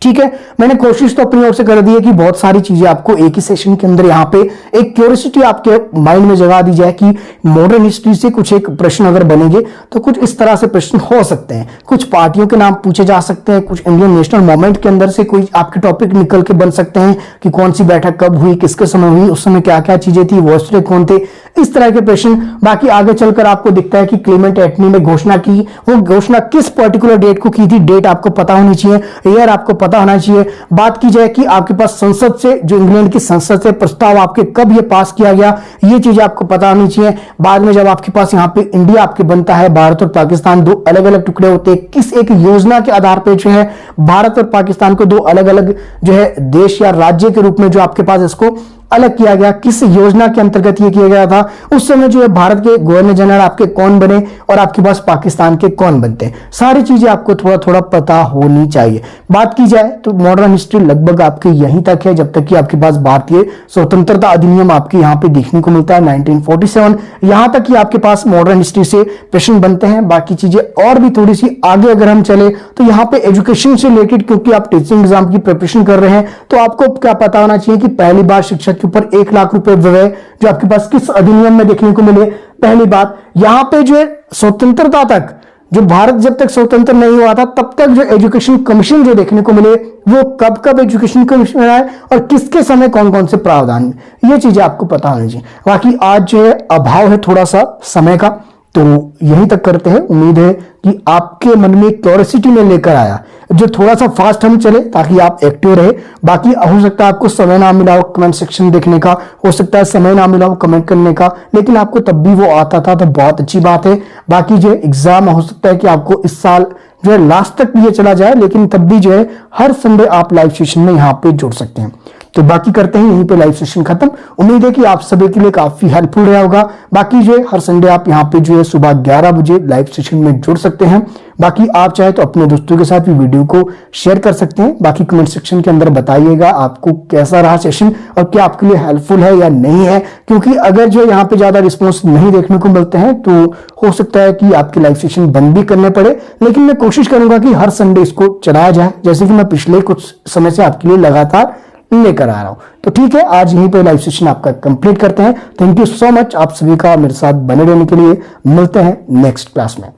ठीक है, मैंने कोशिश तो अपनी ओर से कर दी है कि बहुत सारी चीजें आपको एक ही सेशन के अंदर यहाँ पे एक क्यूरियोसिटी आपके माइंड में जगा दी जाए कि मॉडर्न हिस्ट्री से कुछ एक प्रश्न अगर बनेंगे तो कुछ इस तरह से प्रश्न हो सकते हैं। कुछ पार्टियों के नाम पूछे जा सकते हैं, कुछ इंडियन नेशनल मूवमेंट के अंदर से कोई आपके टॉपिक निकल के बन सकते हैं कि कौन सी बैठक कब हुई, किसके समय हुई, उस समय क्या क्या चीजें थी, वॉइसरेट कौन थे, इस तरह के प्रश्न। बाकी आगे चलकर आपको दिखता है कि क्लेमेंट एटनी ने घोषणा की, वो घोषणा किस पर्टिकुलर डेट को की थी, डेट आपको पता होनी चाहिए, ईयर आपको पता होना चाहिए। बात की जाए कि आपके पास संसद से, जो इंग्लैंड की संसद से प्रस्ताव आपके कब ये पास किया गया, ये चीजें आपको पता होनी चाहिए। बाद में जब आपके पास यहाँ पे इंडिया आपके बनता है, भारत और पाकिस्तान दो अलग अलग टुकड़े होते हैं, किस एक योजना के आधार पर जो है भारत और पाकिस्तान को दो अलग अलग जो है देश या राज्य के रूप में जो आपके पास इसको अलग किया गया, किस योजना के अंतर्गत ये किया गया था, उस समय जो है भारत के गवर्नर जनरल आपके कौन बने और आपके पास पाकिस्तान के कौन बनते हैं, सारी चीजें आपको थोड़ा थोड़ा पता होनी चाहिए। बात की जाए तो मॉडर्न हिस्ट्री लगभग आपके यहीं तक है जब तक कि आपके पास भारतीय स्वतंत्रता अधिनियम आपके यहाँ पे देखने को मिलता है 1947, यहां तक कि आपके पास मॉडर्न हिस्ट्री से प्रश्न बनते हैं। बाकी चीजें और भी थोड़ी सी आगे अगर हम चले तो यहाँ पे एजुकेशन से रिलेटेड, क्योंकि आप टीचिंग एग्जाम की प्रिपरेशन कर रहे हैं तो आपको क्या पता होना चाहिए कि पहली बार शिक्षक के ऊपर 1 लाख रुपए व्यय जो आपके पास किस अधिनियम में देखने को मिले। पहली बात यहां पे जो है स्वतंत्रता तक, जो भारत जब तक स्वतंत्र नहीं हुआ था तब तक जो एजुकेशन कमीशन जो देखने को मिले वो कब कब एजुकेशन कमीशन आए और किसके समय कौन कौन से प्रावधान, ये चीजें आपको पता होनी चाहिए। बाकी आज जो है अभाव है थोड़ा सा समय का, तो यहीं तक करते हैं। उम्मीद है कि आपके मन में क्यूरियोसिटी में लेकर आया, जो थोड़ा सा फास्ट हम चले ताकि आप एक्टिव रहे। बाकी हो सकता है आपको समय ना मिला हो कमेंट सेक्शन देखने का, हो सकता है समय ना मिला हो कमेंट करने का, लेकिन आपको तब भी वो आता था तो बहुत अच्छी बात है। बाकी जो एग्जाम हो सकता है कि आपको इस साल जो है लास्ट तक भी ये चला जाए, लेकिन तब भी जो है हर संडे आप लाइव सेशन में यहाँ पे जुड़ सकते हैं। तो बाकी करते हैं यहीं पे लाइव सेशन खत्म। उम्मीद है कि आप सभी के लिए काफी हेल्पफुल रहा होगा। बाकी जो है हर संडे आप यहाँ पे जो है सुबह 11 बजे लाइव सेशन में जुड़ सकते हैं। बाकी आप चाहे तो अपने दोस्तों के साथ भी वीडियो को शेयर कर सकते हैं। बाकी कमेंट सेक्शन के अंदर बताइएगा आपको कैसा रहा सेशन और क्या आपके लिए हेल्पफुल है या नहीं है, क्योंकि अगर जो यहाँ पे ज्यादा रिस्पॉन्स नहीं देखने को मिलते हैं तो हो सकता है कि आपके लाइव सेशन बंद भी करने पड़े, लेकिन मैं कोशिश करूंगा कि हर संडे इसको चलाया जाए, जैसे कि मैं पिछले कुछ समय से आपके लिए लगातार लेकर आ रहा हूं। तो ठीक है, आज यहीं पे लाइव सेशन आपका कंप्लीट करते हैं। थैंक यू सो मच आप सभी का मेरे साथ बने रहने के लिए। मिलते हैं नेक्स्ट क्लास में।